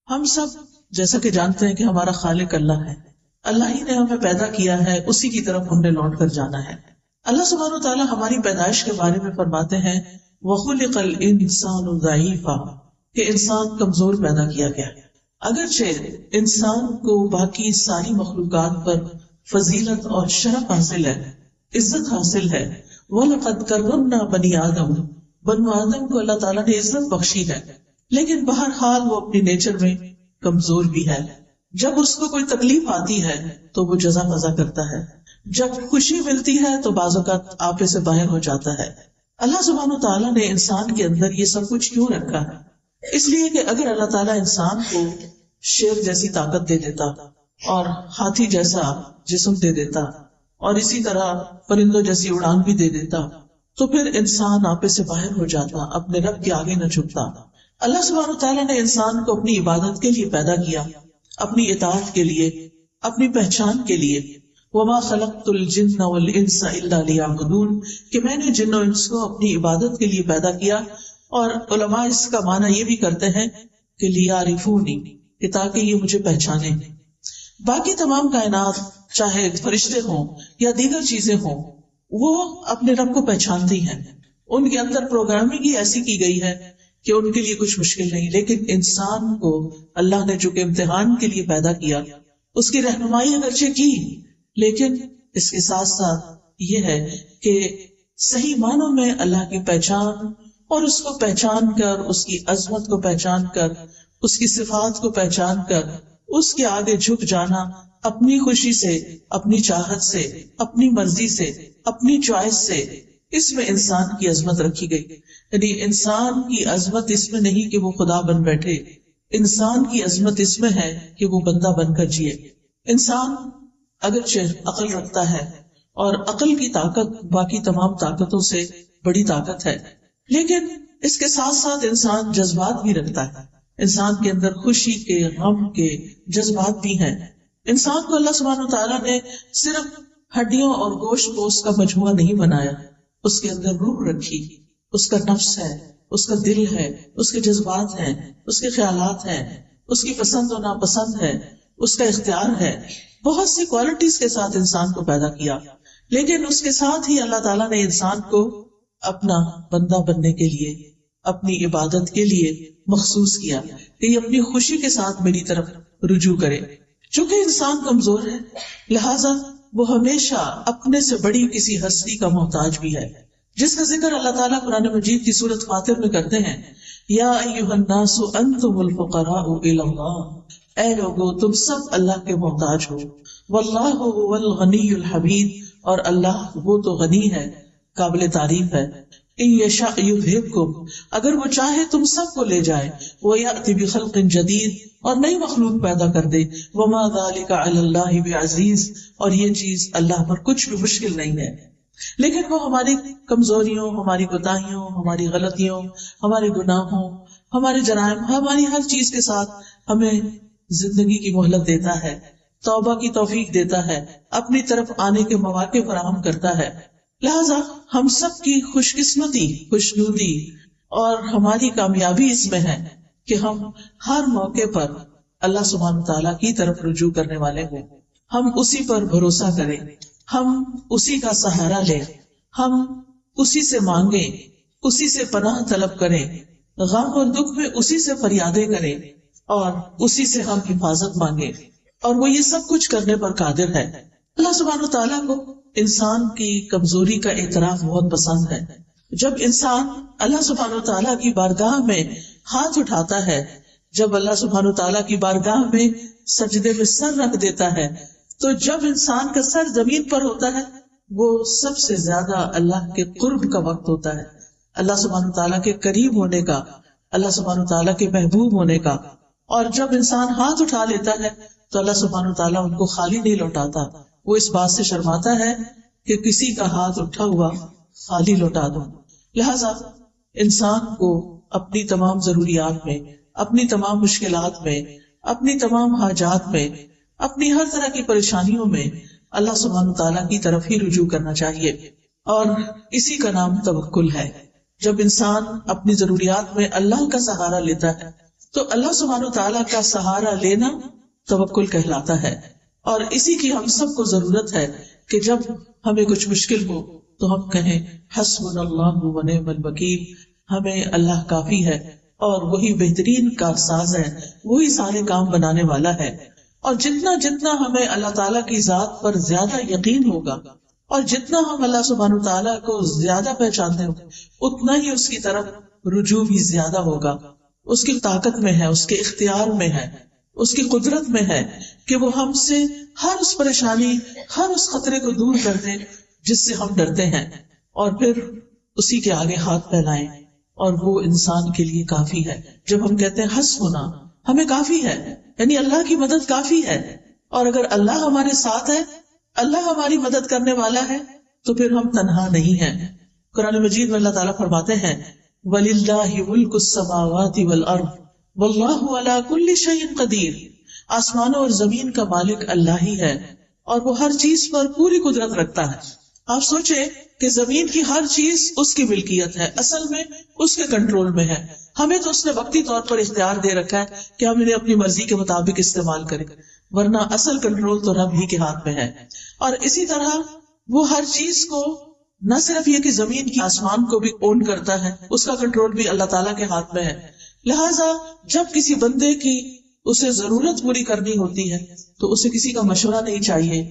ہم سب جیسا کہ جانتے ہیں کہ ہمارا خالق اللہ ہے، اللہ ہی نے ہمیں پیدا کیا ہے، اسی کی طرف ہم نے لوٹ کر جانا ہے۔ اللہ سبحانہ و تعالیٰ ہماری پیدائش کے بارے میں فرماتے ہیں وَخُلِقَ الْإِنسَانُ ضَعِيفًا، کہ انسان کمزور پیدا کیا گیا۔ اگرچہ انسان کو باقی ساری مخلوقات پر فضیلت اور شرف حاصل ہے، عزت حاصل ہے، وَلَقَدْ كَرَّمْنَا بَنِي آدم، بنو آدم کو اللہ تعالیٰ نے عزت بخشی ہے، لیکن بہرحال وہ اپنی نیچر میں کمزور بھی ہے۔ جب اس کو کوئی تکلیف آتی ہے تو وہ جزا مزا کرتا ہے، جب خوشی ملتی ہے تو بعض اوقات آپے سے باہر ہو جاتا ہے۔ اللہ سبحانہ و تعالیٰ نے انسان کے اندر یہ سب کچھ کیوں رکھا ہے؟ اس لیے کہ اگر اللہ تعالیٰ انسان کو شیر جیسی طاقت دے دیتا اور ہاتھی جیسا جسم دے دیتا اور اسی طرح پرندوں جیسی اڑان بھی دے دیتا تو پھر انسان آپے سے باہر ہو جاتا، اپنے رب کے آگے نہ جھکتا۔ اللہ سبحانہ و تعالیٰ نے انسان کو اپنی عبادت کے لیے پیدا کیا، اپنی اطاعت کے لیے، اپنی پہچان کے لیے۔ وَمَا خَلَقْتُ الْجِنَّ وَالْإِنسَ إِلَّا لِيَعْبُدُونَ، کہ میں نے جن و انس کو اپنی عبادت کے لیے پیدا کیا، اور علماء اس کا معنی یہ بھی کرتے ہیں کہ لِيَعْرِفُونِ، کہ تاکہ یہ مجھے پہچانے۔ باقی تمام کائنات چاہے فرشتے ہوں یا دیگر چیزیں ہوں، وہ اپنے رب کو پہچانتی ہیں، ان کے اندر پروگرامنگ ہی ایسی کی گئی ہے کہ ان کے لیے کچھ مشکل نہیں۔ لیکن انسان کو اللہ نے جو کہ امتحان کے لیے پیدا کیا، اس کی رہنمائی اگرچہ کی، لیکن اس کے ساتھ ساتھ یہ ہے کہ صحیح معنوں میں اللہ کی پہچان اور اس کو پہچان کر، اس کی عظمت کو پہچان کر، اس کی صفات کو پہچان کر، اس کے آگے جھک جانا اپنی خوشی سے، اپنی چاہت سے، اپنی مرضی سے، اپنی چوائس سے، اس میں انسان کی عظمت رکھی گئی۔ یعنی انسان کی عظمت اس میں نہیں کہ وہ خدا بن بیٹھے، انسان کی عظمت اس میں ہے کہ وہ بندہ بن کر جیے۔ انسان اگرچہ عقل رکھتا ہے اور عقل کی طاقت باقی تمام طاقتوں سے بڑی طاقت ہے، لیکن اس کے ساتھ ساتھ انسان جذبات بھی رکھتا ہے، انسان کے اندر خوشی کے، غم کے جذبات بھی ہیں۔ انسان کو اللہ سبحانہ و تعالیٰ نے صرف ہڈیوں اور گوشت پوست کا مجموعہ نہیں بنایا، اس کے اندر روح رکھی، اس کا نفس ہے، اس کا دل ہے، اس کے جذبات ہیں، اس کے خیالات ہیں، اس کی پسند و ناپسند ہے، اس کا اختیار ہے، بہت سی کوالٹیز کے ساتھ انسان کو پیدا کیا۔ لیکن اس کے ساتھ ہی اللہ تعالیٰ نے انسان کو اپنا بندہ بننے کے لیے، اپنی عبادت کے لیے مخصوص کیا کہ یہ اپنی خوشی کے ساتھ میری طرف رجوع کرے۔ چونکہ انسان کمزور ہے، لہذا وہ ہمیشہ اپنے سے بڑی کسی ہستی کا محتاج بھی ہے، جس کا ذکر اللہ تعالیٰ قرآن مجید کی سورۃ فاطر میں کرتے ہیں، یا ایھا الناس انتم الفقراء الی اللہ، اے لوگو تم سب اللہ کے محتاج ہو، واللہ هو الغنی الحمید، اور اللہ وہ تو غنی ہے، قابل تعریف ہے۔ ان یشاء یذھبکم، اگر وہ چاہے تم سب کو لے جائے، ویأتی بخلق جدید، اور نئی مخلوق پیدا کر دے، وما ذلک علی اللہ بعزیز، اور یہ چیز اللہ پر کچھ بھی مشکل نہیں ہے۔ لیکن وہ ہماری کمزوریوں، ہماری کوتاہیوں، ہماری غلطیوں، ہمارے گناہوں، ہمارے جرائم، ہماری ہر چیز کے ساتھ ہمیں زندگی کی مہلت دیتا ہے، توبہ کی توفیق دیتا ہے، اپنی طرف آنے کے مواقع فراہم کرتا ہے۔ لہذا ہم سب کی خوش قسمتی، خوشنودی اور ہماری کامیابی اس میں ہے کہ ہم ہر موقع پر اللہ سبحانہ تعالیٰ کی طرف رجوع کرنے والے ہوں، ہم اسی پر بھروسہ کریں، ہم اسی کا سہارا لیں، ہم اسی سے مانگیں، اسی سے پناہ طلب کریں، غم اور دکھ میں اسی سے فریادیں کریں اور اسی سے ہم حفاظت مانگیں، اور وہ یہ سب کچھ کرنے پر قادر ہے۔ اللہ سبحانہ تعالیٰ کو انسان کی کمزوری کا اعتراف بہت پسند ہے۔ جب انسان اللہ سبحانہ تعالیٰ کی بارگاہ میں ہاتھ اٹھاتا ہے، جب اللہ سبحانہ تعالیٰ کی بارگاہ میں سجدے میں سر رکھ دیتا ہے، تو جب انسان کا سر زمین پر ہوتا ہے، وہ سب سے زیادہ اللہ کے قرب کا وقت ہوتا ہے، اللہ سبحانہ تعالیٰ کے قریب ہونے کا، اللہ سبحانہ تعالیٰ کے محبوب ہونے کا۔ اور جب انسان ہاتھ اٹھا لیتا ہے تو اللہ سبحانہ تعالیٰ ان کو خالی نہیں لوٹاتا، وہ اس بات سے شرماتا ہے کہ کسی کا ہاتھ اٹھا ہوا خالی لوٹا دو۔ لہذا انسان کو اپنی تمام ضروریات میں، اپنی تمام مشکلات میں، اپنی تمام حاجات میں، اپنی ہر طرح کی پریشانیوں میں اللہ سبحانہ تعالیٰ کی طرف ہی رجوع کرنا چاہیے، اور اسی کا نام توکل ہے۔ جب انسان اپنی ضروریات میں اللہ کا سہارا لیتا ہے تو اللہ سبحانہ تعالیٰ کا سہارا لینا توکل کہلاتا ہے، اور اسی کی ہم سب کو ضرورت ہے کہ جب ہمیں کچھ مشکل ہو تو ہم کہیں حسبنا اللہ و نعم الوکیل، ہمیں اللہ کافی ہے اور وہی بہترین کارساز ہے، وہی سارے کام بنانے والا ہے۔ اور جتنا جتنا ہمیں اللہ تعالیٰ کی ذات پر زیادہ یقین ہوگا اور جتنا ہم اللہ سبحانہ تعالیٰ کو زیادہ پہچانتے ہوں اتنا ہی اس کی طرف رجوع بھی زیادہ ہوگا۔ اس کی طاقت میں ہے، اس کے اختیار میں ہے، اس کی قدرت میں ہے کہ وہ ہم سے ہر اس پریشانی، ہر اس خطرے کو دور کر دے جس سے ہم ڈرتے ہیں، اور پھر اسی کے آگے ہاتھ پھیلائیں، اور وہ انسان کے لیے کافی ہے۔ جب ہم کہتے ہیں حسبنا، ہمیں کافی ہے، یعنی اللہ کی مدد کافی ہے، اور اگر اللہ ہمارے ساتھ ہے، اللہ ہماری مدد کرنے والا ہے، تو پھر ہم تنہا نہیں ہیں۔ قرآن مجید میں اللہ تعالیٰ فرماتے ہیں وَلِلَّهِ مُلْكُ السَّمَاوَاتِ وَالْأَرْضِ وَاللَّهُ عَلَى كُلِّ شَيْءٍ قَدِيرٌ، آسمانوں اور زمین کا مالک اللہ ہی ہے اور وہ ہر چیز پر پوری قدرت رکھتا ہے۔ آپ سوچیں کہ زمین کی ہر چیز اس کی ملکیت ہے، اصل میں اس کے کنٹرول میں ہے، ہمیں تو اس نے وقتی طور پر اختیار دے رکھا ہے کہ ہم انہیں اپنی مرضی کے مطابق استعمال کریں، ورنہ اصل کنٹرول تو رب ہی کے ہاتھ میں ہے۔ اور اسی طرح وہ ہر چیز کو، نہ صرف یہ کہ زمین کی، آسمان کو بھی اون کرتا ہے، اس کا کنٹرول بھی اللہ تعالیٰ کے ہاتھ میں ہے۔ لہٰذا جب کسی بندے کی اسے ضرورت پوری کرنی ہوتی ہے تو اسے کسی کا مشورہ نہیں چاہیے،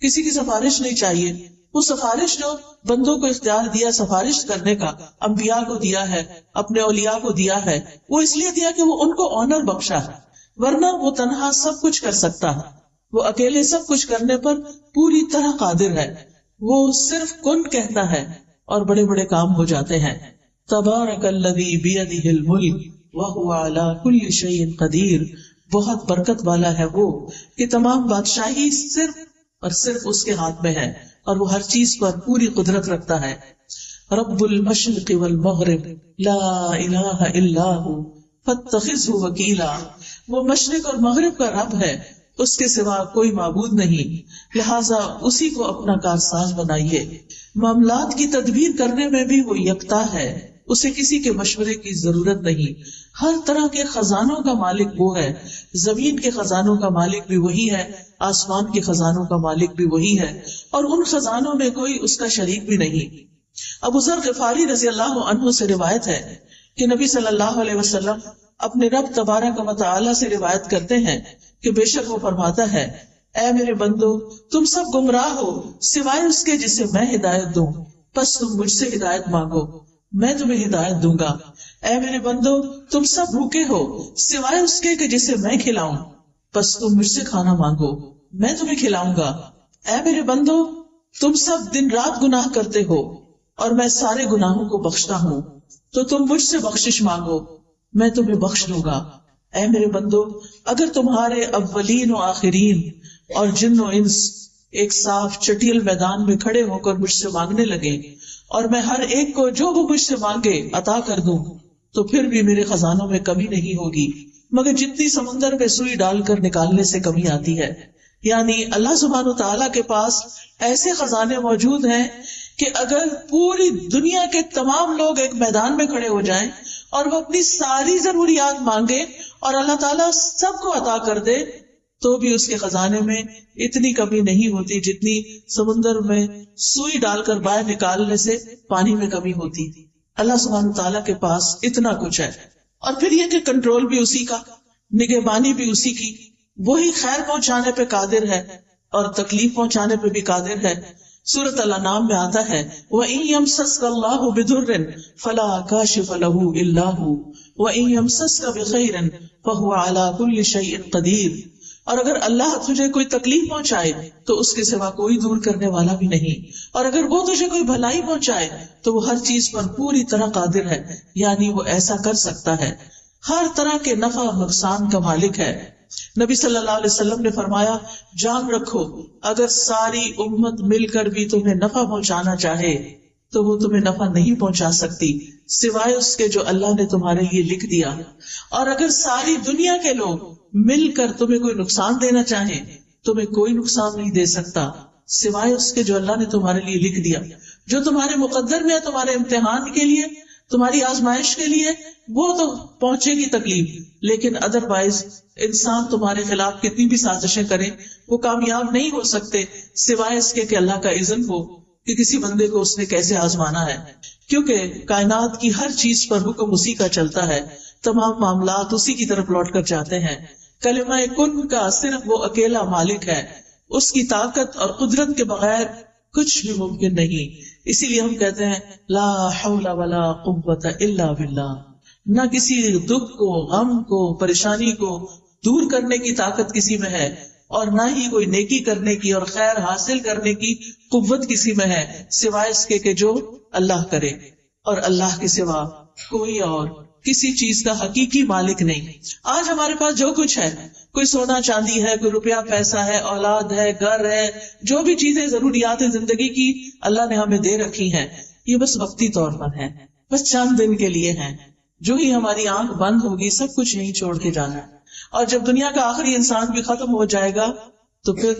کسی کی سفارش نہیں چاہیے۔ وہ سفارش جو بندوں کو اختیار دیا سفارش کرنے کا، انبیاء کو دیا ہے، اپنے اولیاء کو دیا ہے، وہ اس لیے دیا کہ وہ ان کو آنر بخشا ہے، ورنہ وہ تنہا سب کچھ کر سکتا ہے، وہ اکیلے سب کچھ کرنے پر پوری طرح قادر ہے۔ وہ صرف کن کہتا ہے اور بڑے بڑے کام ہو جاتے ہیں۔ تبارک الذی بیدہ الملک وہو علی کل شیء قدیر، بہت برکت والا ہے وہ کہ تمام بادشاہی صرف اور صرف اس کے ہاتھ میں ہے اور وہ ہر چیز پر پوری قدرت رکھتا ہے۔ رب المشرق والمغرب لا الہ الا ہو فاتخذہ وکیلا، وہ مشرق اور مغرب کا رب ہے، اس کے سوا کوئی معبود نہیں، لہٰذا اسی کو اپنا کارساز بنائیے۔ معاملات کی تدبیر کرنے میں بھی وہ یکتا ہے، اسے کسی کے مشورے کی ضرورت نہیں۔ ہر طرح کے خزانوں کا مالک وہ ہے، زمین کے خزانوں کا مالک بھی وہی ہے، آسمان کے خزانوں کا مالک بھی وہی ہے، اور ان خزانوں میں کوئی اس کا شریک بھی نہیں۔ ابو ذر غفاری رضی اللہ عنہ سے روایت ہے کہ نبی صلی اللہ علیہ وسلم اپنے رب تبارک و تعالی سے روایت کرتے ہیں کہ بے شک وہ فرماتا ہے اے میرے بندو تم سب گمراہ ہو سوائے اس کے جسے میں ہدایت دوں، پس تم مجھ سے ہدایت مانگو میں تمہیں ہدایت دوں گا۔ اے میرے بندو تم سب بھوکے ہو سوائے اس کے کہ جسے میں کھلاؤں، پس تم مجھ سے کھانا مانگو میں تمہیں کھلاؤں گا۔ اے میرے بندو تم سب دن رات گناہ کرتے ہو اور میں سارے گناہوں کو بخشتا ہوں، تو تم مجھ سے بخشش مانگو میں تمہیں بخش دوں گا۔ اے میرے بندو اگر تمہارے اولین و آخرین اور جن و انس ایک صاف چٹیل میدان میں کھڑے ہو کر مجھ سے مانگنے لگے اور میں ہر ایک کو جو وہ مجھ سے مانگے عطا کر دوں، تو پھر بھی میرے خزانوں میں کمی نہیں ہوگی مگر جتنی سمندر میں سوئی ڈال کر نکالنے سے کمی آتی ہے۔ یعنی اللہ سبحانہ تعالیٰ کے پاس ایسے خزانے موجود ہیں کہ اگر پوری دنیا کے تمام لوگ ایک میدان میں کھڑے ہو جائیں اور وہ اپنی ساری ضروریات مانگے اور اللہ تعالیٰ سب کو عطا کر دے تو بھی اس کے خزانے میں اتنی کمی نہیں ہوتی جتنی سمندر میں سوئی ڈال کر باہر نکالنے سے پانی میں کمی ہوتی۔ اللہ سبحانہ تعالیٰ کے پاس اتنا کچھ ہے، اور پھر یہ کہ کنٹرول بھی اسی کا، نگہبانی بھی اسی کی، وہی خیر پہنچانے پہ قادر ہے اور تکلیف پہنچانے پہ بھی قادر ہے۔ سورۃ الانعام میں آتا ہے وَإِن يَمْسَسْكَ اللَّهُ بِضُرٍّ فَلَا كَاشِفَ لَهُ إِلَّا هُوَ وَإِن يَمْسَسْكَ بِخَيْرٍ فَهُوَ عَلَى كُلِّ شَيْءٍ قَدِيرٌ، اور اگر اللہ تجھے کوئی تکلیف پہنچائے تو اس کے سوا کوئی دور کرنے والا بھی نہیں، اور اگر وہ تجھے کوئی بھلائی پہنچائے تو وہ ہر چیز پر پوری طرح قادر ہے، یعنی وہ ایسا کر سکتا ہے، ہر طرح کے نفع اور نقصان کا مالک ہے۔ نبی صلی اللہ علیہ وسلم نے فرمایا جان رکھو اگر ساری امت مل کر بھی تمہیں نفع پہنچانا چاہے تو وہ تمہیں نفع نہیں پہنچا سکتی سوائے اس کے جو اللہ نے تمہارے لیے لکھ دیا، اور اگر ساری دنیا کے لوگ مل کر تمہیں کوئی نقصان دینا چاہیں تمہیں کوئی نقصان نہیں دے سکتا سوائے اس کے جو اللہ نے تمہارے لیے لکھ دیا، جو تمہارے مقدر میں ہے تمہارے امتحان کے لیے تمہاری آزمائش کے لیے وہ تو پہنچے گی تکلیف، لیکن ادروائز انسان تمہارے خلاف کتنی بھی سازشیں کرے وہ کامیاب نہیں ہو سکتے سوائے اس کے کہ اللہ کا اذن ہو کہ کسی بندے کو اس نے کیسے آزمانا ہے. کیونکہ کائنات کی ہر چیز پر حکم اسی کا چلتا ہے، تمام معاملات اسی کی طرف لوٹ کر جاتے ہیں. کلمہ کن کا صرف وہ اکیلا مالک ہے، اس کی طاقت اور قدرت کے بغیر کچھ بھی ممکن نہیں. اسی لیے ہم کہتے ہیں لا حول ولا قوت الا باللہ. نہ کسی دکھ کو، غم کو، پریشانی کو دور کرنے کی طاقت کسی میں ہے، اور نہ ہی کوئی نیکی کرنے کی اور خیر حاصل کرنے کی قوت کسی میں ہے سوائے اس کے کہ جو اللہ کرے. اور اللہ کے سوا کوئی اور کسی چیز کا حقیقی مالک نہیں. آج ہمارے پاس جو کچھ ہے، کوئی سونا چاندی ہے، کوئی روپیہ پیسہ ہے، اولاد ہے، گھر ہے، جو بھی چیزیں ضروریات زندگی کی اللہ نے ہمیں دے رکھی ہیں، یہ بس وقتی طور پر ہے، بس چند دن کے لیے ہیں. جو ہی ہماری آنکھ بند ہوگی سب کچھ یہیں چھوڑ کے جانا ہے. اور جب دنیا کا آخری انسان بھی ختم ہو جائے گا تو پھر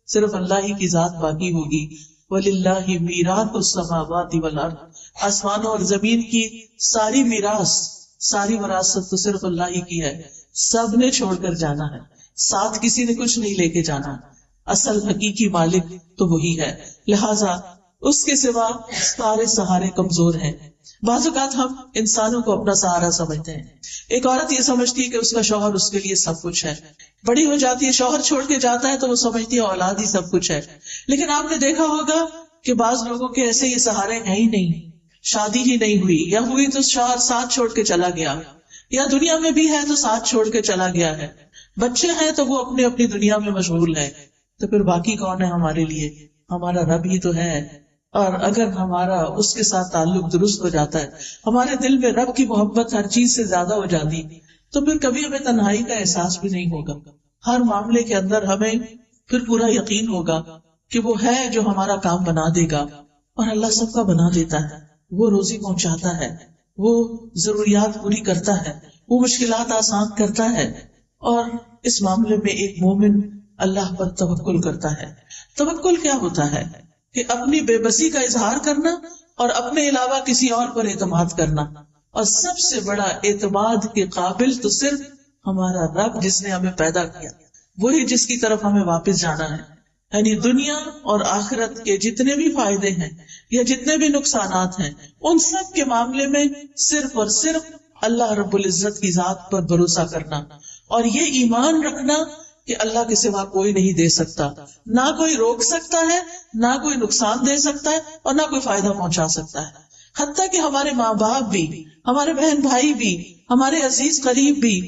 صرف اللہ ہی کی ذات باقی ہوگی. وَلِلَّهِ مِيرَاثُ السَّمَاوَاتِ وَالْأَرْضِ. آسمانوں اور زمین کی ساری میراث، ساری وراثت تو صرف اللہ ہی کی ہے. سب نے چھوڑ کر جانا ہے، ساتھ کسی نے کچھ نہیں لے کے جانا. اصل حقیقی مالک تو وہی ہے، لہذا اس کے سوا سارے سہارے کمزور ہیں. بعض اوقات ہم انسانوں کو اپنا سہارا سمجھتے ہیں. ایک عورت یہ سمجھتی ہے کہ اس کا شوہر اس کے لیے سب کچھ ہے، بڑی ہو جاتی ہے، شوہر چھوڑ کے جاتا ہے تو وہ سمجھتی ہے اولاد ہی سب کچھ ہے. لیکن آپ نے دیکھا ہوگا کہ بعض لوگوں کے ایسے یہ سہارے ہیں ہی نہیں، شادی ہی نہیں ہوئی، یا ہوئی تو شوہر ساتھ چھوڑ کے چلا گیا، یا دنیا میں بھی ہے تو ساتھ چھوڑ کے چلا گیا ہے، بچے ہیں تو وہ اپنی اپنی دنیا میں مشغول ہے. تو پھر باقی کون ہے ہمارے لیے؟ ہمارا رب ہی تو ہے. اور اگر ہمارا اس کے ساتھ تعلق درست ہو جاتا ہے، ہمارے دل میں رب کی محبت ہر چیز سے زیادہ ہو جاتی، تو پھر کبھی ہمیں تنہائی کا احساس بھی نہیں ہوگا. ہر معاملے کے اندر ہمیں پھر پورا یقین ہوگا کہ وہ ہے جو ہمارا کام بنا دے گا. اور اللہ سب کا بنا دیتا ہے، وہ روزی پہنچاتا ہے، وہ ضروریات پوری کرتا ہے، وہ مشکلات آسان کرتا ہے. اور اس معاملے میں ایک مومن اللہ پر توکل کرتا ہے. توکل کیا ہوتا ہے؟ کہ اپنی بے بسی کا اظہار کرنا اور اپنے علاوہ کسی اور پر اعتماد کرنا. اور سب سے بڑا اعتماد کے قابل تو صرف ہمارا رب جس نے ہمیں پیدا کیا، وہی جس کی طرف ہمیں واپس جانا ہے. یعنی دنیا اور آخرت کے جتنے بھی فائدے ہیں یا جتنے بھی نقصانات ہیں، ان سب کے معاملے میں صرف اور صرف اللہ رب العزت کی ذات پر بھروسہ کرنا، اور یہ ایمان رکھنا کہ اللہ کے سوا کوئی نہیں دے سکتا، نہ کوئی روک سکتا ہے، نہ کوئی نقصان دے سکتا ہے، اور نہ کوئی فائدہ پہنچا سکتا ہے. حتیٰ کہ ہمارے ماں باپ بھی، ہمارے بہن بھائی بھی، ہمارے عزیز قریب بھی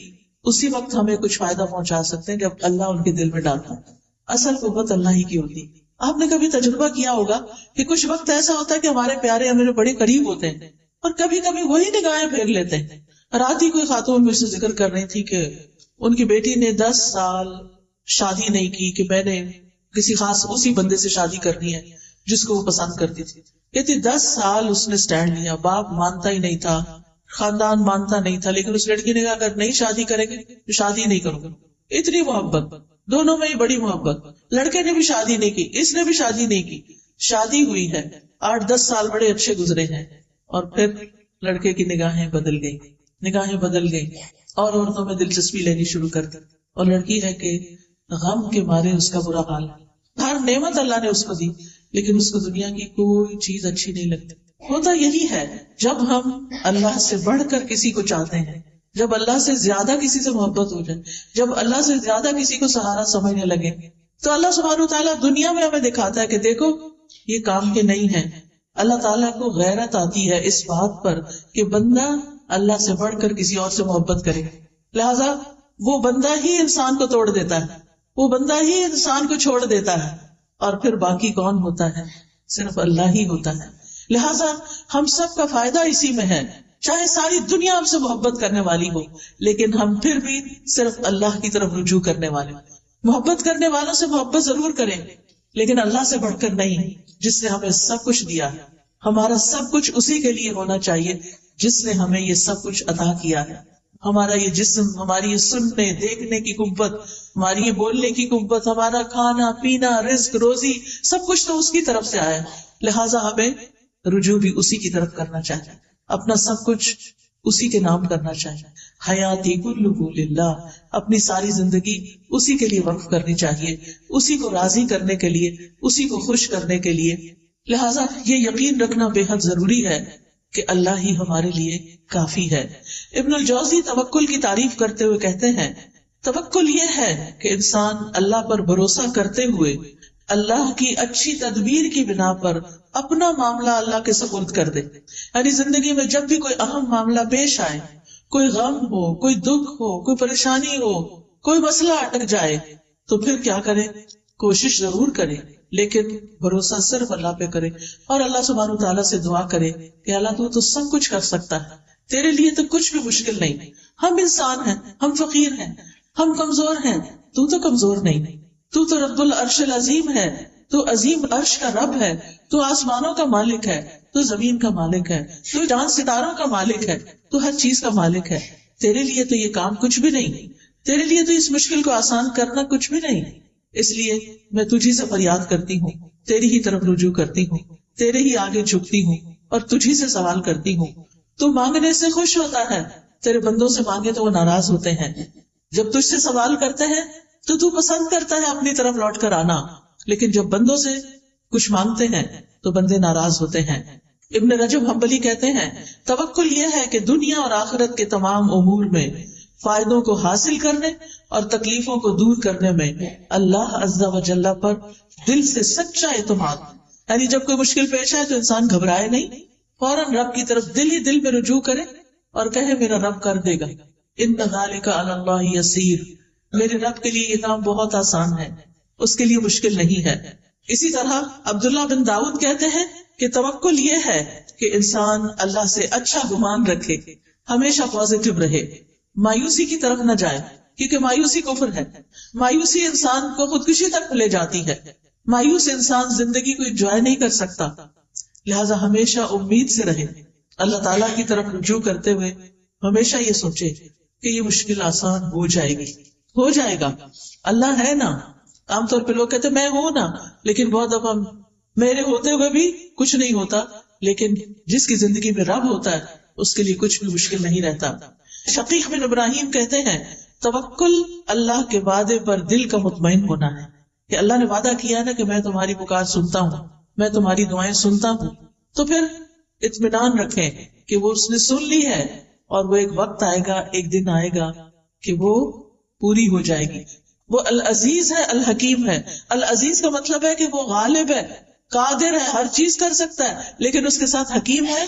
اسی وقت ہمیں کچھ فائدہ پہنچا سکتے ہیں جب اللہ ان کے دل میں ڈالتا ہے. اصل قوت اللہ ہی کی ہوتی. آپ نے کبھی تجربہ کیا ہوگا کہ کچھ وقت ایسا ہوتا ہے کہ ہمارے پیارے ہمارے بڑے قریب ہوتے ہیں، اور کبھی کبھی وہی نگاہیں پھیر لیتے ہیں. رات ہی کوئی خاتون مجھ سے ذکر کر رہی تھی کہ ان کی بیٹی نے 10 سال شادی نہیں کی، کہ میں نے کسی خاص اسی بندے سے شادی کرنی ہے جس کو وہ پسند کرتی تھی. کہتی 10 سال اس نے سٹینڈ لیا، باپ مانتا ہی نہیں تھا، خاندان مانتا نہیں تھا، لیکن اس لڑکی نے کہا اگر نہیں شادی کریں گے تو شادی نہیں کروں گا. اتنی محبت، دونوں میں ہی بڑی محبت. لڑکے نے بھی شادی نہیں کی، اس نے بھی شادی نہیں کی. شادی ہوئی ہے، 8-10 سال بڑے اچھے گزرے ہیں، اور پھر لڑکے کی نگاہیں بدل گئی اور عورتوں میں دلچسپی لینی شروع کر دی. اور لڑکی ہے کہ غم کے مارے اس کا برا حال ہے. ہر نعمت اللہ نے اس کو دی، لیکن اس کو دنیا کی کوئی چیز اچھی نہیں لگتی. ہوتا یہی ہے جب ہم اللہ سے بڑھ کر کسی کو چاہتے ہیں، جب اللہ سے زیادہ کسی سے محبت ہو جائے، جب اللہ سے زیادہ کسی کو سہارا سمجھنے لگے، تو اللہ سبحانہ وتعالیٰ دنیا میں ہمیں دکھاتا ہے کہ دیکھو یہ کام کے نہیں ہے. اللہ تعالیٰ کو غیرت آتی ہے اس بات پر کہ بندہ اللہ سے بڑھ کر کسی اور سے محبت کرے، لہذا وہ بندہ ہی انسان کو توڑ دیتا ہے، وہ بندہ ہی انسان کو چھوڑ دیتا ہے، اور پھر باقی کون ہوتا ہے؟ صرف اللہ ہی ہوتا ہے. لہذا ہم سب کا فائدہ اسی میں ہے. چاہے ساری دنیا ہم سے محبت کرنے والی ہو، لیکن ہم پھر بھی صرف اللہ کی طرف رجوع کرنے والے. محبت کرنے والوں سے محبت ضرور کریں، لیکن اللہ سے بڑھ کر نہیں، جس نے ہمیں سب کچھ دیا. ہمارا سب کچھ اسی کے لیے ہونا چاہیے جس نے ہمیں یہ سب کچھ عطا کیا ہے. ہمارا یہ جسم، ہماری یہ سننے دیکھنے کی قوت، ہماری یہ بولنے کی قوت، ہمارا کھانا پینا، رزق روزی، سب کچھ تو اس کی طرف سے آیا ہے. لہٰذا ہمیں رجوع بھی اسی کی طرف کرنا چاہیے. اپنا سب کچھ اسی کے نام کرنا چاہیے. حیاتی کلہ للہ، اپنی ساری زندگی اسی کے لیے وقف کرنی چاہیے، اسی کو راضی کرنے کے لیے، اسی کو خوش کرنے کے لیے. لہٰذا یہ یقین رکھنا بے حد ضروری ہے کہ اللہ ہی ہمارے لیے کافی ہے. ابن الجوزی توکل کی تعریف کرتے ہوئے کہتے ہیں توکل یہ ہے کہ انسان اللہ پر بھروسہ کرتے ہوئے اللہ کی اچھی تدبیر کی بنا پر اپنا معاملہ اللہ کے سپرد کر دے. یعنی زندگی میں جب بھی کوئی اہم معاملہ پیش آئے، کوئی غم ہو، کوئی دکھ ہو، کوئی پریشانی ہو، کوئی مسئلہ اٹک جائے، تو پھر کیا کرے؟ کوشش ضرور کرے لیکن بھروسہ صرف اللہ پہ کرے اور اللہ سبحانہ وتعالیٰ سے دعا کرے کہ اللہ تو سب کچھ کر سکتا ہے، تیرے لیے تو کچھ بھی مشکل نہیں. ہم انسان ہیں، ہم فقیر ہیں، ہم کمزور ہیں، تو کمزور نہیں. تو رب العرش العظیم ہے، تو عظیم عرش کا رب ہے، تو آسمانوں کا مالک ہے، تو زمین کا مالک ہے، تو چاند ستاروں کا مالک ہے، تو ہر چیز کا مالک ہے. تیرے لیے تو یہ کام کچھ بھی نہیں، تیرے لیے تو اس مشکل کو آسان کرنا کچھ بھی نہیں. اس لیے میں تجھی سے فریاد کرتی ہوں، تیری ہی طرف رجوع کرتی ہوں، تیرے ہی آگے جھکتی ہوں اور تجھی سے سوال کرتی ہوں. تو مانگنے سے خوش ہوتا ہے، تیرے بندوں سے مانگے تو وہ ناراض ہوتے ہیں. جب تجھ سے سوال کرتے ہیں تو پسند کرتا ہے اپنی طرف لوٹ کر آنا، لیکن جب بندوں سے کچھ مانگتے ہیں تو بندے ناراض ہوتے ہیں. ابن رجب حنبلی کہتے ہیں توکل یہ ہے کہ دنیا اور آخرت کے تمام امور میں فائدوں کو حاصل کرنے اور تکلیفوں کو دور کرنے میں اللہ عز و جل پر دل سے سچا اعتماد. یعنی جب کوئی مشکل پیش آئے تو انسان گھبرائے نہیں، فوراً رب کی طرف دل میں رجوع کرے اور کہے میرا رب کر دے گا. ان ذالک علی اللہ یسیر، میرے رب کے لیے یہ کام بہت آسان ہے، اس کے لیے مشکل نہیں ہے. اسی طرح عبداللہ بن داؤد کہتے ہیں کہ توکل یہ ہے کہ انسان اللہ سے اچھا گمان رکھے، ہمیشہ پازیٹو رہے، مایوسی کی طرف نہ جائے، کیونکہ مایوسی کفر ہے. مایوسی انسان کو خودکشی تک لے جاتی ہے. مایوس انسان زندگی کو انجوائے نہیں کر سکتا. لہذا ہمیشہ امید سے رہے، اللہ تعالیٰ کی طرف رجوع کرتے ہوئے ہمیشہ یہ سوچے کہ یہ مشکل آسان ہو جائے گی، ہو جائے گا. اللہ ہے نا. عام طور پہ لوگ کہتے میں ہوں نا، لیکن بہت دفعہ میرے ہوتے ہوئے بھی کچھ نہیں ہوتا. لیکن جس کی زندگی میں رب ہوتا ہے اس کے لیے کچھ بھی مشکل نہیں رہتا. شقیق بن ابراہیم کہتے ہیں توکل اللہ کے وعدے پر دل کا مطمئن ہونا ہے کہ اللہ نے وعدہ کیا ہے نا کہ میں تمہاری پکار سنتا ہوں، میں تمہاری دعائیں سنتا ہوں. تو پھر اطمینان رکھیں کہ وہ اس نے سن لی ہے اور وہ ایک وقت آئے گا، ایک دن آئے گا کہ وہ پوری ہو جائے گی. وہ العزیز ہے، الحکیم ہے. العزیز کا مطلب ہے کہ وہ غالب ہے، قادر ہے، ہر چیز کر سکتا ہے، لیکن اس کے ساتھ حکیم ہے.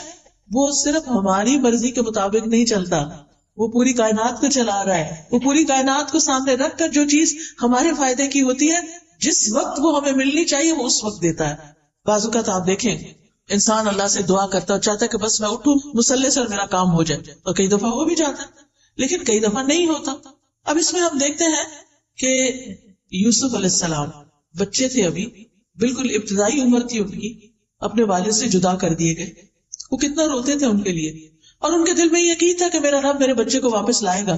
وہ صرف ہماری مرضی کے مطابق نہیں چلتا، وہ پوری کائنات کو چلا رہا ہے. وہ پوری کائنات کو سامنے رکھ کر جو چیز ہمارے فائدے کی ہوتی ہے، جس وقت وہ ہمیں ملنی چاہیے وہ اس وقت دیتا ہے. بعض اوقات آپ دیکھیں انسان اللہ سے دعا کرتا ہے، چاہتا ہے کہ بس میں اٹھوں مصلی سے اور میرا کام ہو جائے، اور کئی دفعہ ہو بھی جاتا ہے لیکن کئی دفعہ نہیں ہوتا. اب اس میں ہم دیکھتے ہیں کہ یوسف علیہ السلام بچے تھے، ابھی بالکل ابتدائی عمر تھی ان کی، اپنے والد سے جدا کر دیے گئے. وہ کتنا روتے تھے ان کے لیے، اور ان کے دل میں یقین تھا کہ میرا رب میرے بچے کو واپس لائے گا.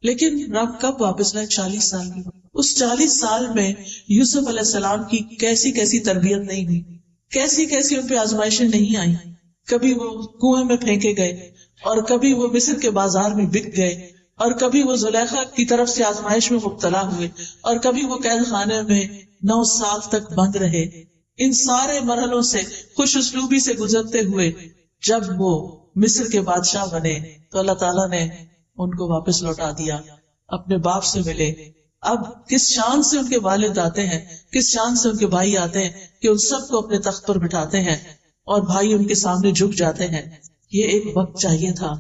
لیکن رب کب واپس لائے؟ 40 سال کی. اس 40 سال میں یوسف علیہ السلام کی کیسی کیسی تربیت نہیں ہوئی، کیسی کیسی ان پہ آزمائشیں نہیں آئی. کبھی وہ کنویں میں پھینکے گئے، اور کبھی وہ مصر کے بازار میں بک گئے، اور کبھی وہ زلیخا کی طرف سے آزمائش میں مبتلا ہوئے، اور کبھی وہ قید خانے میں 9 سال تک بند رہے. ان سارے مرحلوں سے خوش اسلوبی سے گزرتے ہوئے جب وہ مصر کے بادشاہ بنے تو اللہ تعالیٰ نے ان کو واپس لوٹا دیا، اپنے باپ سے ملے. اب کس شان سے ان کے والد آتے ہیں، کس شان سے ان کے بھائی آتے ہیں کہ ان سب کو اپنے تخت پر بٹھاتے ہیں اور بھائی ان کے سامنے جھک جاتے ہیں. یہ ایک وقت چاہیے تھا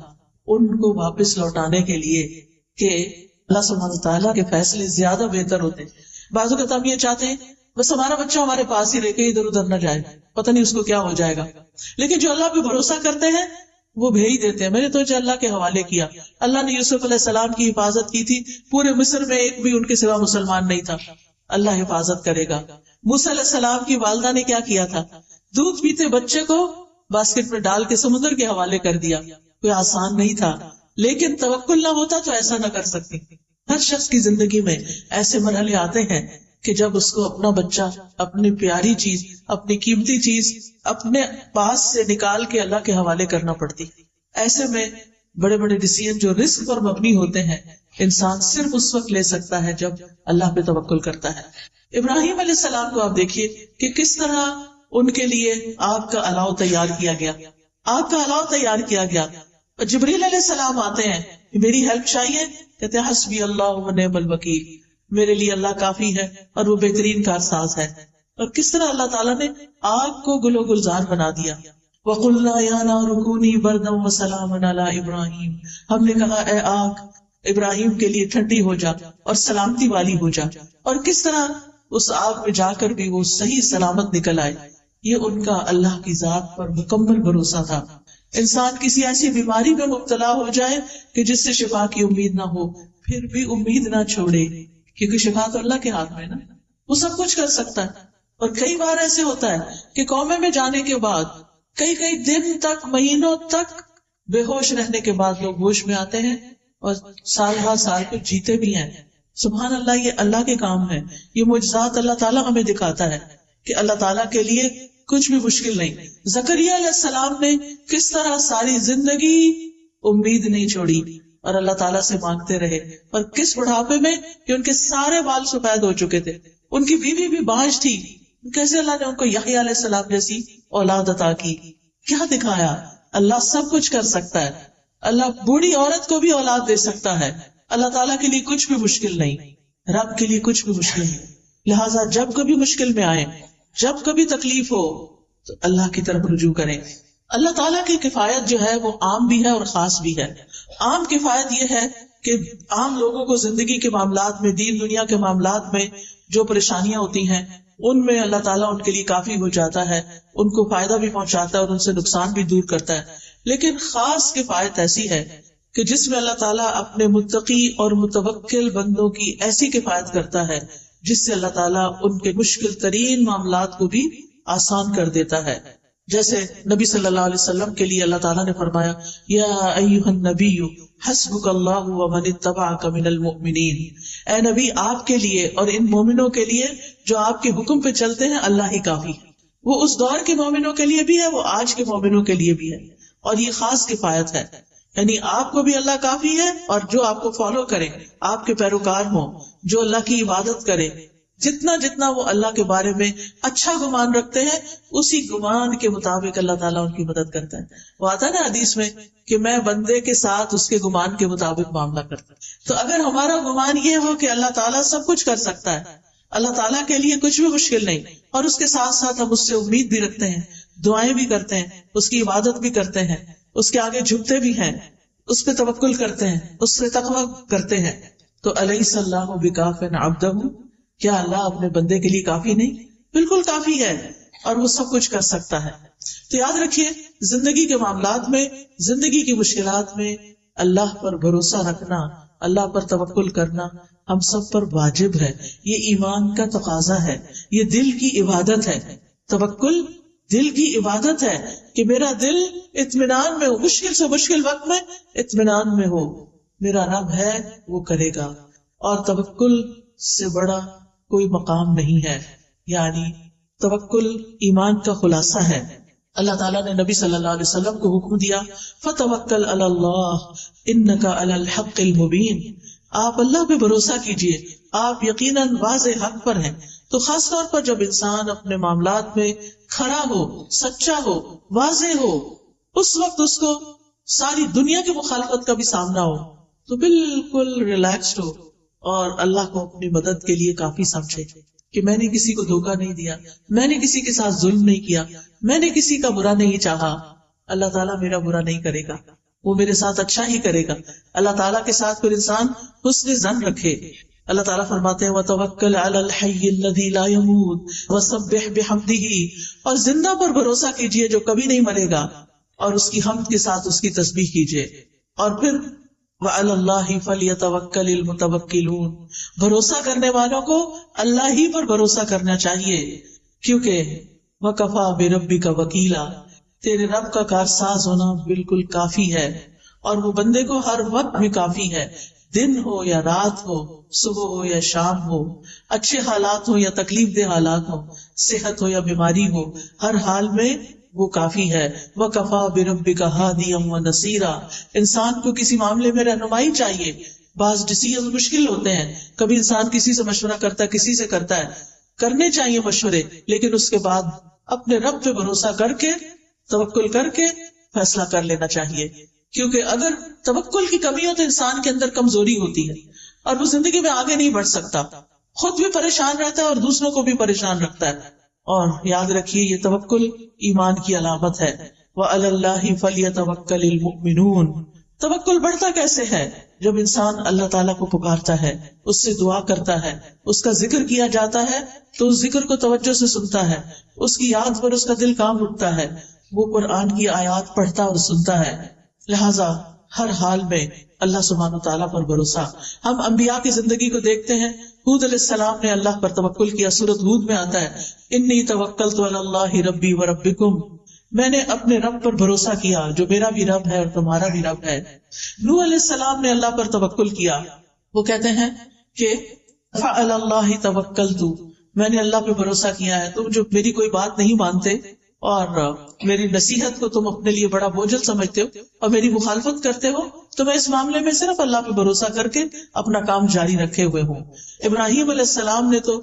ان کو واپس لوٹانے کے لیے کہ اللہ سبحانہ وتعالیٰ کے فیصلے زیادہ بہتر ہوتے. بعض اوقات ہم یہ چاہتے ہیں بس ہمارا بچہ ہمارے پاس ہی رہ کے ادھر ادھر نہ جائے، پتہ نہیں اس کو کیا ہو جائے گا. لیکن جو اللہ پہ بھروسہ کرتے ہیں وہ بھیج دیتے ہیں. میں نے تو اللہ کے حوالے کیا. اللہ نے یوسف علیہ السلام کی حفاظت کی تھی، پورے مصر میں ایک بھی ان کے سوا مسلمان نہیں تھا. اللہ حفاظت کرے گا. موسیٰ علیہ السلام کی والدہ نے کیا کیا تھا؟ دودھ پیتے بچے کو باسکٹ میں ڈال کے سمندر کے حوالے کر دیا. کوئی آسان نہیں تھا، لیکن توکل نہ ہوتا تو ایسا نہ کر سکتی. ہر شخص کی زندگی میں ایسے مرحلے آتے ہیں کہ جب اس کو اپنا بچہ، اپنی پیاری چیز، اپنی قیمتی چیز اپنے پاس سے نکال کے اللہ کے حوالے کرنا پڑتی. ایسے میں بڑے بڑے ڈیسیژن جو رسک پر مبنی ہوتے ہیں انسان صرف اس وقت لے سکتا ہے جب اللہ پہ توکل کرتا ہے. ابراہیم علیہ السلام کو آپ دیکھیے کہ کس طرح ان کے لیے آگ کا الاؤ تیار کیا گیا. آگ کا الاؤ تیار کیا گیا اور جبریل علیہ السلام آتے ہیں کہ میری ہیلپ چاہیے, کہتے ہیں حسبی اللہ و نعم الوکیل, میرے لیے اللہ کافی ہے اور وہ بہترین کارساز ہے. اور کس طرح اللہ تعالیٰ نے آگ کو گل و گلزار بنا دیا. وَقُلْنَا يَا نَارُ كُونِي بَرْدًا وَسَلَامًا عَلَىٰ إِبْرَاهِيمَ, ہم نے کہا اے آگ ابراہیم کے لیے ٹھنڈی ہو جا اور سلامتی والی ہو جا. اور کس طرح اس آگ میں جا کر بھی وہ صحیح سلامت نکل آئے. یہ ان کا اللہ کی ذات پر مکمل بھروسہ تھا. انسان کسی ایسی بیماری میں مبتلا ہو جائے کہ جس سے شفا کی امید نہ ہو, پھر بھی امید نہ چھوڑے, کیونکہ شفا تو اللہ کے ہاتھ میں نا, وہ سب کچھ کر سکتا ہے. اور کئی بار ایسے ہوتا ہے کہ قومے میں جانے کے بعد کئی دن تک, مہینوں تک بے ہوش رہنے کے بعد لوگ ہوش میں آتے ہیں اور سال ہر سال کو جیتے بھی ہیں. سبحان اللہ, یہ اللہ کے کام ہے. یہ معجزات اللہ تعالیٰ ہمیں دکھاتا ہے کہ اللہ تعالیٰ کے لیے کچھ بھی مشکل نہیں. زکریا علیہ السلام نے کس طرح ساری زندگی امید نہیں چھوڑی اور اللہ تعالیٰ سے مانگتے رہے, اور کس بڑھاپے میں کہ ان کے سارے بال سفید ہو چکے تھے, ان کی بیوی بھی بانجھ تھی, کیسے اللہ نے ان کو یحییٰ علیہ السلام جیسی اولاد عطا کی. کیا دکھایا, اللہ سب کچھ کر سکتا ہے. اللہ بوڑھی عورت کو بھی اولاد دے سکتا ہے. اللہ تعالیٰ کے لیے کچھ بھی مشکل نہیں, رب کے لیے کچھ بھی مشکل نہیں. لہٰذا جب کبھی مشکل میں آئے, جب کبھی تکلیف ہو, تو اللہ کی طرف رجوع کریں. اللہ تعالیٰ کی کفایت جو ہے وہ عام بھی ہے اور خاص بھی ہے. عام کفایت یہ ہے کہ عام لوگوں کو زندگی کے معاملات میں, دین دنیا کے معاملات میں جو پریشانیاں ہوتی ہیں ان میں اللہ تعالیٰ ان کے لیے کافی ہو جاتا ہے, ان کو فائدہ بھی پہنچاتا ہے اور ان سے نقصان بھی دور کرتا ہے. لیکن خاص کفایت ایسی ہے کہ جس میں اللہ تعالیٰ اپنے متقی اور متوکل بندوں کی ایسی کفایت کرتا ہے جس سے اللہ تعالیٰ ان کے مشکل ترین معاملات کو بھی آسان کر دیتا ہے. جیسے نبی صلی اللہ علیہ وسلم کے لیے اللہ تعالیٰ نے فرمایا یا ایھا النبی حسبک اللہ ومن اتبعک من المؤمنین, اے نبی آپ کے لیے اور ان مومنوں کے لیے جو آپ کے حکم پہ چلتے ہیں اللہ ہی کافی. وہ اس دور کے مومنوں کے لیے بھی ہے, وہ آج کے مومنوں کے لیے بھی ہے, اور یہ خاص کفایت ہے. یعنی آپ کو بھی اللہ کافی ہے, اور جو آپ کو فالو کرے, آپ کے پیروکار ہوں, جو اللہ کی عبادت کرے, جتنا وہ اللہ کے بارے میں اچھا گمان رکھتے ہیں اسی گمان کے مطابق اللہ تعالیٰ ان کی مدد کرتا ہے. وہ آتا ہے نا حدیث میں کہ میں بندے کے ساتھ اس کے گمان کے مطابق معاملہ کرتا ہوں. تو اگر ہمارا گمان یہ ہو کہ اللہ تعالیٰ سب کچھ کر سکتا ہے, اللہ تعالیٰ کے لیے کچھ بھی مشکل نہیں, اور اس کے ساتھ ساتھ ہم اس سے امید بھی رکھتے ہیں, دعائیں بھی کرتے ہیں, اس کی عبادت بھی کرتے ہیں, اس کے آگے جھکتے بھی ہیں, اس پہ توکل کرتے ہیں, اس سے تقویٰ کرتے ہیں, تو الیس اللہ بکاف عبدہ, کیا اللہ اپنے بندے کے لیے کافی نہیں؟ بالکل کافی ہے, اور وہ سب کچھ کر سکتا ہے. تو یاد رکھیے زندگی کے معاملات میں, زندگی کی مشکلات میں اللہ پر بھروسہ رکھنا, اللہ پر توکل کرنا ہم سب پر واجب ہے. یہ ایمان کا تقاضا ہے, یہ دل کی عبادت ہے. توکل دل کی عبادت ہے کہ میرا دل اطمینان میں ہو, مشکل سے مشکل وقت میں اطمینان میں ہو, میرا رب ہے وہ کرے گا. اور توکل سے بڑا کوئی مقام نہیں ہے. یعنی توکل ایمان کا خلاصہ ہے. اللہ تعالیٰ نے نبی صلی اللہ علیہ وسلم کو حکم دیا فتوکل علی اللہ انک علی الحق المبین, آپ اللہ پہ بھروسہ کیجئے, آپ یقیناً واضح حق پر ہیں. تو خاص طور پر جب انسان اپنے معاملات میں کھڑا ہو, سچا ہو, واضح ہو, اس وقت اس کو ساری دنیا کی مخالفت کا بھی سامنا ہو تو بالکل ریلیکسڈ ہو اور اللہ کو اپنی مدد کے لیے کافی سمجھے کہ میں نے کسی کو دھوکہ نہیں دیا, میں نے کسی کے ساتھ ظلم نہیں کیا, میں نے کسی کا برا نہیں چاہا, اللہ تعالیٰ میرا برا نہیں کرے گا, وہ میرے ساتھ اچھا ہی کرے گا. اللہ تعالیٰ کے ساتھ پھر انسان حسن ظن رکھے. اللہ تعالیٰ فرماتے ہیں وَتَوَكَّلْ عَلَى الْحَيِّ الَّذِي لَا يَمُوتُ وَسَبِّحْ بِحَمْدِهِ, اور زندہ پر بھروسہ کیجئے جو کبھی نہیں مرے گا, اور اس کی حمد کے ساتھ اس کی تسبیح کیجئے. اور پھر وَعَلَى اللَّهِ فَلْيَتَوَكَّلِ الْمُتَوَكِّلُونَ, بھروسہ کرنے والوں کو اللہ ہی پر بھروسہ کرنا چاہیے, کیونکہ وَكَفَى بِرَبِّكَ وَكِيلًا, تیرے رب کا کارساز ہونا بالکل کافی ہے, اور وہ بندے کو ہر وقت بھی کافی ہے, دن ہو یا رات ہو, صبح ہو یا شام ہو, اچھے حالات ہو یا تکلیف دہ حالات ہو, صحت ہو یا بیماری ہو, ہر حال میں وہ کافی ہے. وَكَفَى بِرَبِّكَ هَادِيًا وَنَصِيرًا. انسان کو کسی معاملے میں رہنمائی چاہیے. بعض ڈیسیژن مشکل ہوتے ہیں, کبھی انسان کسی سے مشورہ کرتا ہے, کسی سے کرتا ہے, کرنے چاہیے مشورے, لیکن اس کے بعد اپنے رب پہ بھروسہ کر کے, توکل کر کے فیصلہ کر لینا چاہیے. کیونکہ اگر توکل کی کمی ہو تو انسان کے اندر کمزوری ہوتی ہے اور وہ زندگی میں آگے نہیں بڑھ سکتا, خود بھی پریشان رہتا ہے اور دوسروں کو بھی پریشان رکھتا ہے. اور یاد رکھیے یہ توکل ایمان کی علامت ہے. وَعَلَى اللَّهِ فَلْيَتَوَكَّلِ الْمُؤْمِنُونَ. توکل بڑھتا کیسے ہے؟ جب انسان اللہ تعالیٰ کو پکارتا ہے, اس سے دعا کرتا ہے, اس کا ذکر کیا جاتا ہے تو اس ذکر کو توجہ سے سنتا ہے, اس کی یاد پر اس کا دل کام اٹھتا ہے, وہ قرآن کی آیات پڑھتا اور سنتا ہے. لہذا ہر حال میں اللہ سبحانہ تعالیٰ پر بھروسہ. ہم انبیاء کی زندگی کو دیکھتے ہیں. ہود علیہ السلام نے اللہ پر توکل کیا. سورۃ ہود میں آتا ہے انی توکلت علی اللہ ربی و ربکم. میں نے اپنے رب پر بھروسہ کیا جو میرا بھی رب ہے اور تمہارا بھی رب ہے. نوح علیہ السلام نے اللہ پر توکل کیا. وہ کہتے ہیں کہ فعلی اللہ توکلت, میں نے اللہ پہ بھروسہ کیا ہے. تم جو میری کوئی بات نہیں مانتے اور میری نصیحت کو تم اپنے لیے بڑا بوجھل سمجھتے ہو اور میری مخالفت کرتے ہو, تو میں اس معاملے میں صرف اللہ پہ بھروسہ کر کے اپنا کام جاری رکھے ہوئے ہوں. ابراہیم علیہ السلام نے تو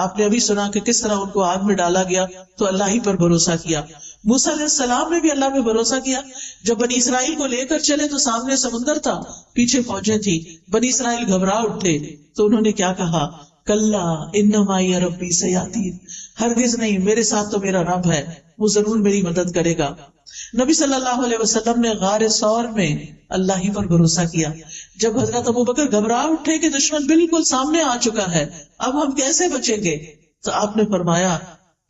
آپ نے ابھی سنا کہ کس طرح ان کو آگ میں ڈالا گیا تو اللہ ہی پر بھروسہ کیا. موسیٰ علیہ السلام نے بھی اللہ پہ بھروسہ کیا. جب بنی اسرائیل کو لے کر چلے تو سامنے سمندر تھا, پیچھے فوجیں تھی. بنی اسرائیل گھبرا اٹھے تو انہوں نے کیا کہا, کلا ان معی ربی سیہدین. ہرگز نہیں, میرے ساتھ تو میرا رب ہے, وہ ضرور میری مدد کرے گا. نبی صلی اللہ علیہ وسلم نے غار ثور میں اللہ ہی پر بھروسہ کیا. جب حضرت ابوبکر گھبرا اٹھے کہ دشمن بالکل سامنے آ چکا ہے, اب ہم کیسے بچیں گے, تو آپ نے فرمایا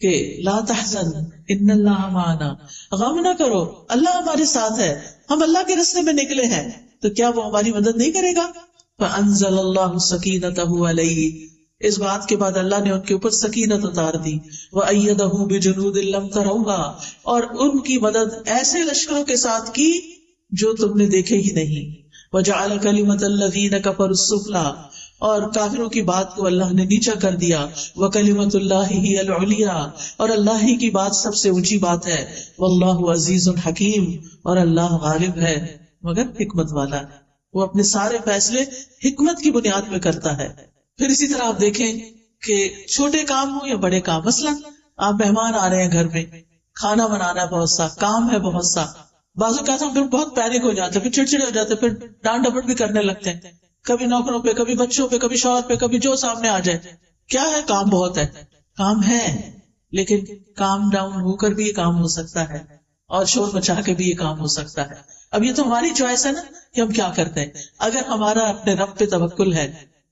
کہ لا تحزن ان اللہ معنا, غم نہ کرو, اللہ ہمارے ساتھ ہے, ہم اللہ کے راستے میں نکلے ہیں, تو کیا وہ ہماری مدد نہیں کرے گا. فانزل اللہ سکینتہ علیہ. اس بات کے بعد اللہ نے ان کے اوپر سکینت اتار دی. وَأَيَّدَهُ بِجُنُودٍ لَّمْ تَرَوْهَا, اور ان کی مدد ایسے لشکروں کے ساتھ کی جو تم نے دیکھے ہی نہیں. وَجَعَلَ كَلِمَةَ الَّذِينَ كَفَرُوا السُّفْلَىٰ, اور کافروں کی بات کو اللہ نے نیچا کر دیا. وَكَلِمَةُ اللَّهِ هِيَ الْعُلْيَا, اور اللہ ہی کی بات سب سے اونچی بات ہے. وَاللَّهُ عَزِيزٌ حَكِيمٌ, اور اللہ غالب ہے مگر حکمت والا ہے, وہ اپنے سارے فیصلے حکمت کی بنیاد پہ کرتا ہے. پھر اسی طرح آپ دیکھیں کہ چھوٹے کام ہوں یا بڑے کام, مثلا آپ مہمان آ رہے ہیں گھر میں, کھانا بنانا ہے, بہت سا کام ہے, بہت سا. بعض اوقات ہم پھر بہت پینک ہو جاتے ہیں, پھر چڑچڑے ہو جاتے ہیں, پھر ڈانٹ ڈپٹ بھی کرنے لگتے ہیں, کبھی نوکروں پہ, کبھی بچوں پہ, کبھی شوہر پہ, کبھی جو سامنے آ جائے. کیا ہے, کام بہت ہے, کام ہے, لیکن کام ڈاؤن ہو کر بھی یہ کام ہو سکتا ہے اور شور مچا کے بھی یہ کام ہو سکتا ہے. اب یہ تو ہماری چوائس ہے نا کہ ہم کیا کرتے ہیں. اگر ہمارا اپنے رب پہ توکل ہے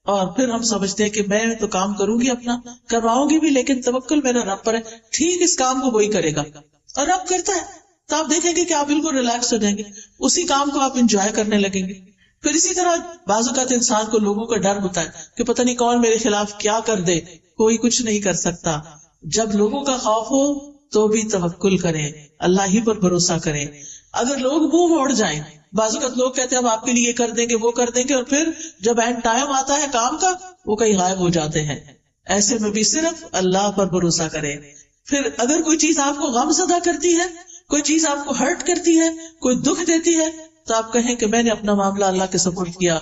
اور پھر ہم سمجھتے ہیں کہ میں تو کام کروں گی, اپنا کرواؤں گی بھی, لیکن توکل میرا رب پر ہے, ٹھیک اس کام کو وہی کرے گا, اور رب کرتا ہے, تو آپ دیکھیں گے کہ آپ بالکل ریلیکس ہو جائیں گے, اسی کام کو آپ انجوائے کرنے لگیں گے. پھر اسی طرح بعض اوقات انسان کو لوگوں کا ڈر ہوتا ہے کہ پتہ نہیں کون میرے خلاف کیا کر دے, کوئی کچھ نہیں کر سکتا. جب لوگوں کا خوف ہو تو بھی توکل کریں, اللہ ہی پر بھروسہ کریں. اگر لوگ منہ موڑ جائیں, بعض اوقات لوگ کہتے ہیں ہم آپ کے لیے یہ کر دیں گے, وہ کر دیں گے, اور پھر جب اینڈ ٹائم آتا ہے کام کا وہ کہیں غائب ہو جاتے ہیں. ایسے میں بھی صرف اللہ پر بھروسہ کریں. پھر اگر کوئی چیز آپ کو غم زدہ کرتی ہے, کوئی چیز آپ کو ہرٹ کرتی ہے, کوئی دکھ دیتی ہے, تو آپ کہیں کہ میں نے اپنا معاملہ اللہ کے سپرد کیا,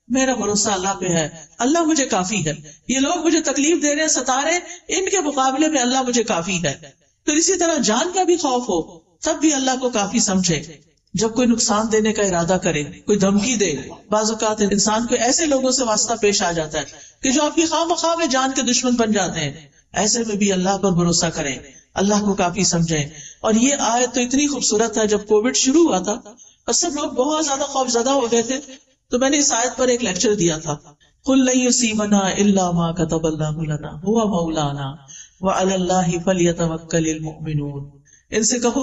میرا بھروسہ اللہ پہ ہے, اللہ مجھے کافی ہے. یہ لوگ مجھے تکلیف دے رہے ہیں, ستا رہے, ان کے مقابلے میں اللہ مجھے کافی ہے. پھر اسی طرح جان کا بھی خوف ہو تب بھی اللہ کو کافی سمجھے. جب کوئی نقصان دینے کا ارادہ کرے, کوئی دھمکی دے, بعض اوقات انسان کو ایسے لوگوں سے واسطہ پیش آ جاتا ہے کہ جو آپ کی خواہ مخواہ میں جان کے دشمن بن جاتے ہیں. ایسے میں بھی اللہ پر بھروسہ کریں, اللہ کو کافی سمجھیں. اور یہ آیت تو اتنی خوبصورت ہے. جب کووڈ شروع ہوا تھا اور سب لوگ بہت زیادہ خوف زدہ ہو گئے تھے, تو میں نے اس آیت پر ایک لیکچر دیا تھا, قُلْ لَن يُصِيبَنَا إِلَّا مَا كَتَبَ اللَّهُ لَنَا هُوَ مَوْلَانَا وَعَلَى اللَّهِ فَلْيَتَوَكَّلِ الْمُؤْمِنُونَ. ان سے کہو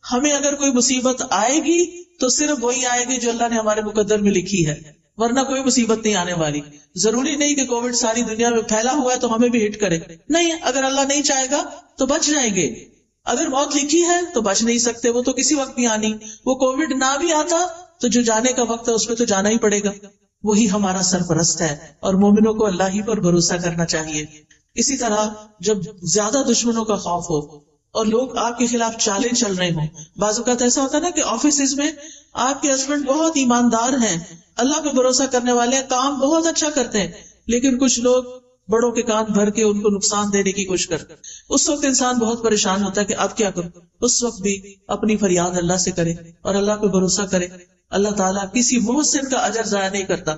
ہمیں اگر کوئی مصیبت آئے گی تو صرف وہی آئے گی جو اللہ نے ہمارے مقدر میں لکھی ہے, ورنہ کوئی مصیبت نہیں آنے والی. ضروری نہیں کہ کووڈ ساری دنیا میں پھیلا ہوا ہے تو ہمیں بھی ہٹ کرے, نہیں, اگر اللہ نہیں چاہے گا تو بچ جائیں گے. اگر موت لکھی ہے تو بچ نہیں سکتے, وہ تو کسی وقت بھی آنی. وہ کووڈ نہ بھی آتا تو جو جانے کا وقت ہے اس میں تو جانا ہی پڑے گا. وہی ہمارا سرپرست ہے, اور مومنوں کو اللہ ہی پر بھروسہ کرنا چاہیے. اسی طرح جب زیادہ دشمنوں کا خوف ہو اور لوگ آپ کے خلاف چالیں چل رہے ہوں. بعض اوقات ایسا ہوتا ہے نا کہ آفیسز میں آپ کے ہسبینڈ بہت ایماندار ہیں, اللہ پہ بھروسہ کرنے والے ہیں, کام بہت اچھا کرتے ہیں, لیکن کچھ لوگ بڑوں کے کان بھر کے ان کو نقصان دینے کی کوشش کرتے ہیں. اس وقت انسان بہت پریشان ہوتا ہے کہ اب کیا کروں. اس وقت بھی اپنی فریاد اللہ سے کرے اور اللہ پہ بھروسہ کرے. اللہ تعالیٰ کسی محسن کا اجر ضائع نہیں کرتا.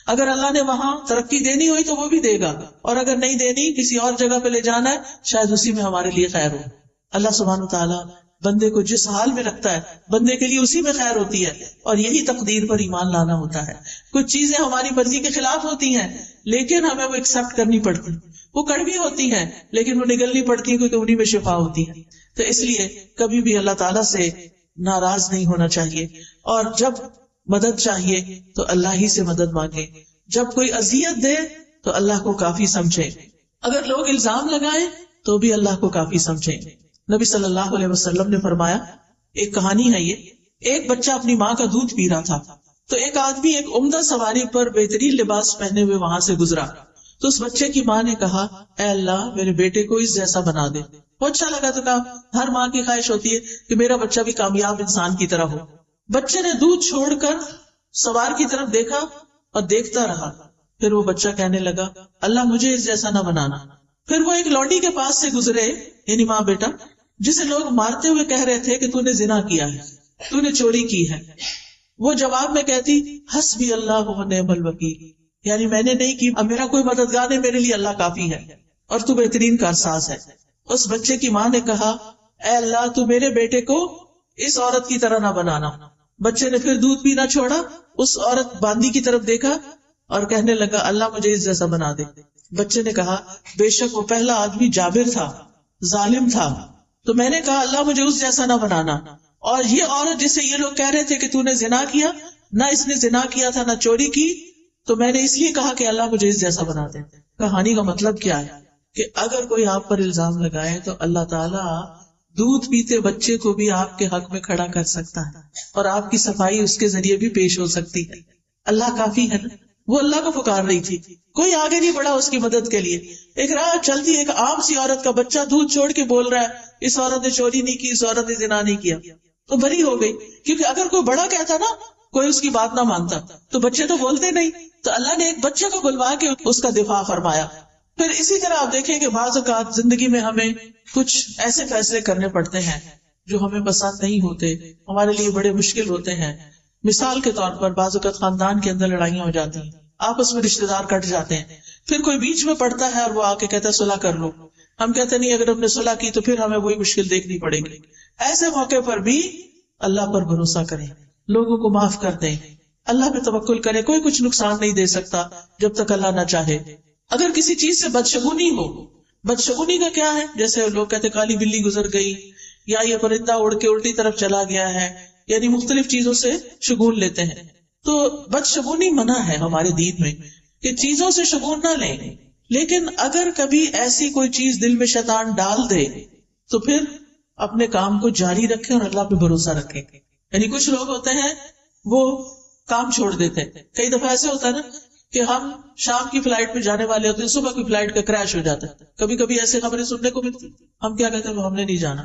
اگر اللہ نے وہاں ترقی دینی ہوئی تو وہ بھی دے گا, اور اگر نہیں دینی, کسی اور جگہ پہ لے جانا ہے, شاید اسی میں ہمارے لیے خیر ہو. اللہ سبحانہ وتعالیٰ بندے کو جس حال میں رکھتا ہے بندے کے لیے اسی میں خیر ہوتی ہے, اور یہی تقدیر پر ایمان لانا ہوتا ہے. کچھ چیزیں ہماری مرضی کے خلاف ہوتی ہیں لیکن ہمیں وہ ایکسپٹ کرنی پڑتی, وہ کڑوی ہوتی ہیں لیکن وہ نگلنی پڑتی ہے کیونکہ انہیں میں شفا ہوتی ہے. تو اس لیے کبھی بھی اللہ تعالیٰ سے ناراض نہیں ہونا چاہیے, اور جب مدد چاہیے تو اللہ ہی سے مدد مانگے. جب کوئی اذیت دے تو اللہ کو کافی سمجھے. اگر لوگ الزام لگائیں تو بھی اللہ کو کافی سمجھیں. نبی صلی اللہ علیہ وسلم نے فرمایا, ایک کہانی ہے یہ, ایک بچہ اپنی ماں کا دودھ پی رہا تھا تو ایک آدمی ایک عمدہ سواری پر بہترین لباس پہنے ہوئے وہاں سے گزرا. تو اس بچے کی ماں نے کہا, اے اللہ میرے بیٹے کو اس جیسا بنا دے. بہت اچھا لگا تو کہا, ہر ماں کی خواہش ہوتی ہے کہ میرا بچہ بھی کامیاب انسان کی طرح ہو. بچے نے دودھ چھوڑ کر سوار کی طرف دیکھا اور دیکھتا رہا. پھر وہ بچہ کہنے لگا, اللہ مجھے اس جیسا نہ بنانا. پھر وہ ایک لونڈی کے پاس سے گزرے, یعنی ماں بیٹا, جسے لوگ مارتے ہوئے کہہ رہے تھے کہ تو نے زنا کیا ہے, تو نے چوری کی ہے. وہ جواب میں کہتی, حسبی اللہ و نعم الوکیل, یعنی میں نے نہیں کی, اب میرا کوئی مددگار نہیں, میرے لیے اللہ کافی ہے اور تو بہترین کارساز ہے. اس بچے کی ماں نے کہا, اے اللہ تو میرے بیٹے کو اس عورت کی طرح نہ بنانا. بچے نے پھر دودھ پینا چھوڑا, اس عورت باندی کی طرف دیکھا اور کہنے لگا, اللہ مجھے اس جیسا بنا دے. بچے نے کہا, بے شک وہ پہلا آدمی جابر تھا, ظالم تھا, تو میں نے کہا اللہ مجھے اس جیسا نہ بنانا. اور یہ عورت جسے یہ لوگ کہہ رہے تھے کہ تو نے زنا کیا, نہ اس نے زنا کیا تھا نہ چوری کی, تو میں نے اس لیے کہا کہ اللہ مجھے اس جیسا بنا دے. کہانی کا مطلب کیا ہے کہ اگر کوئی آپ پر الزام لگائے تو اللہ تعالیٰ دودھ پیتے بچے کو بھی آپ کے حق میں کھڑا کر سکتا ہے, اور آپ کی صفائی اس کے ذریعے بھی پیش ہو سکتی ہے. اللہ کافی ہے نا. وہ اللہ کو پکار رہی تھی, کوئی آگے نہیں بڑھا اس کی مدد کے لیے. ایک راہ چلتی, ایک عام سی عورت کا بچہ دودھ چھوڑ کے بول رہا ہے, اس عورت نے چوری نہیں کی, اس عورت نے زنا نہیں کیا, تو بری ہو گئی. کیونکہ اگر کوئی بڑا کہتا نا, کوئی اس کی بات نہ مانتا, تو بچے تو بولتے نہیں. تو اللہ نے ایک بچے کو بلوا کے اس کا دفاع فرمایا. پھر اسی طرح آپ دیکھیں کہ بعض اوقات زندگی میں ہمیں کچھ ایسے فیصلے کرنے پڑتے ہیں جو ہمیں پسند نہیں ہوتے, ہمارے لیے بڑے مشکل ہوتے ہیں. مثال کے طور پر بعض اوقات خاندان کے اندر لڑائیاں ہو جاتی ہیں, آپس میں رشتے دار کٹ جاتے ہیں, پھر کوئی بیچ میں پڑتا ہے اور وہ آ کے کہتا ہے صلح کر لو. ہم کہتے نہیں, اگر ہم نے صلح کی تو پھر ہمیں وہی مشکل دیکھنی پڑے گی. ایسے موقع پر بھی اللہ پر بھروسہ کریں, لوگوں کو معاف کر دیں, اللہ پہ توکل کریں. کوئی کچھ نقصان نہیں دے سکتا جب تک اللہ نہ چاہے. اگر کسی چیز سے بدشگونی ہو, بدشگونی کا کیا ہے, جیسے لوگ کہتے کالی بلی گزر گئی, یا یہ پرندہ اڑ کے الٹی طرف چلا گیا ہے, یعنی مختلف چیزوں سے شگون لیتے ہیں. تو بدشگونی منع ہے ہمارے دین میں کہ چیزوں سے شگون نہ لیں. لیکن اگر کبھی ایسی کوئی چیز دل میں شیطان ڈال دے تو پھر اپنے کام کو جاری رکھیں اور اللہ پہ بھروسہ رکھیں. یعنی کچھ لوگ ہوتے ہیں وہ کام چھوڑ دیتے ہیں. کئی دفعہ ایسے ہوتا ہے نا کہ ہم شام کی فلائٹ پہ جانے والے ہوتے ہیں, صبح کی فلائٹ کا کریش ہو جاتا ہے. کبھی کبھی ایسے خبریں سننے کو ملتی, ہم کیا کہتے ہیں, ہم نے نہیں جانا.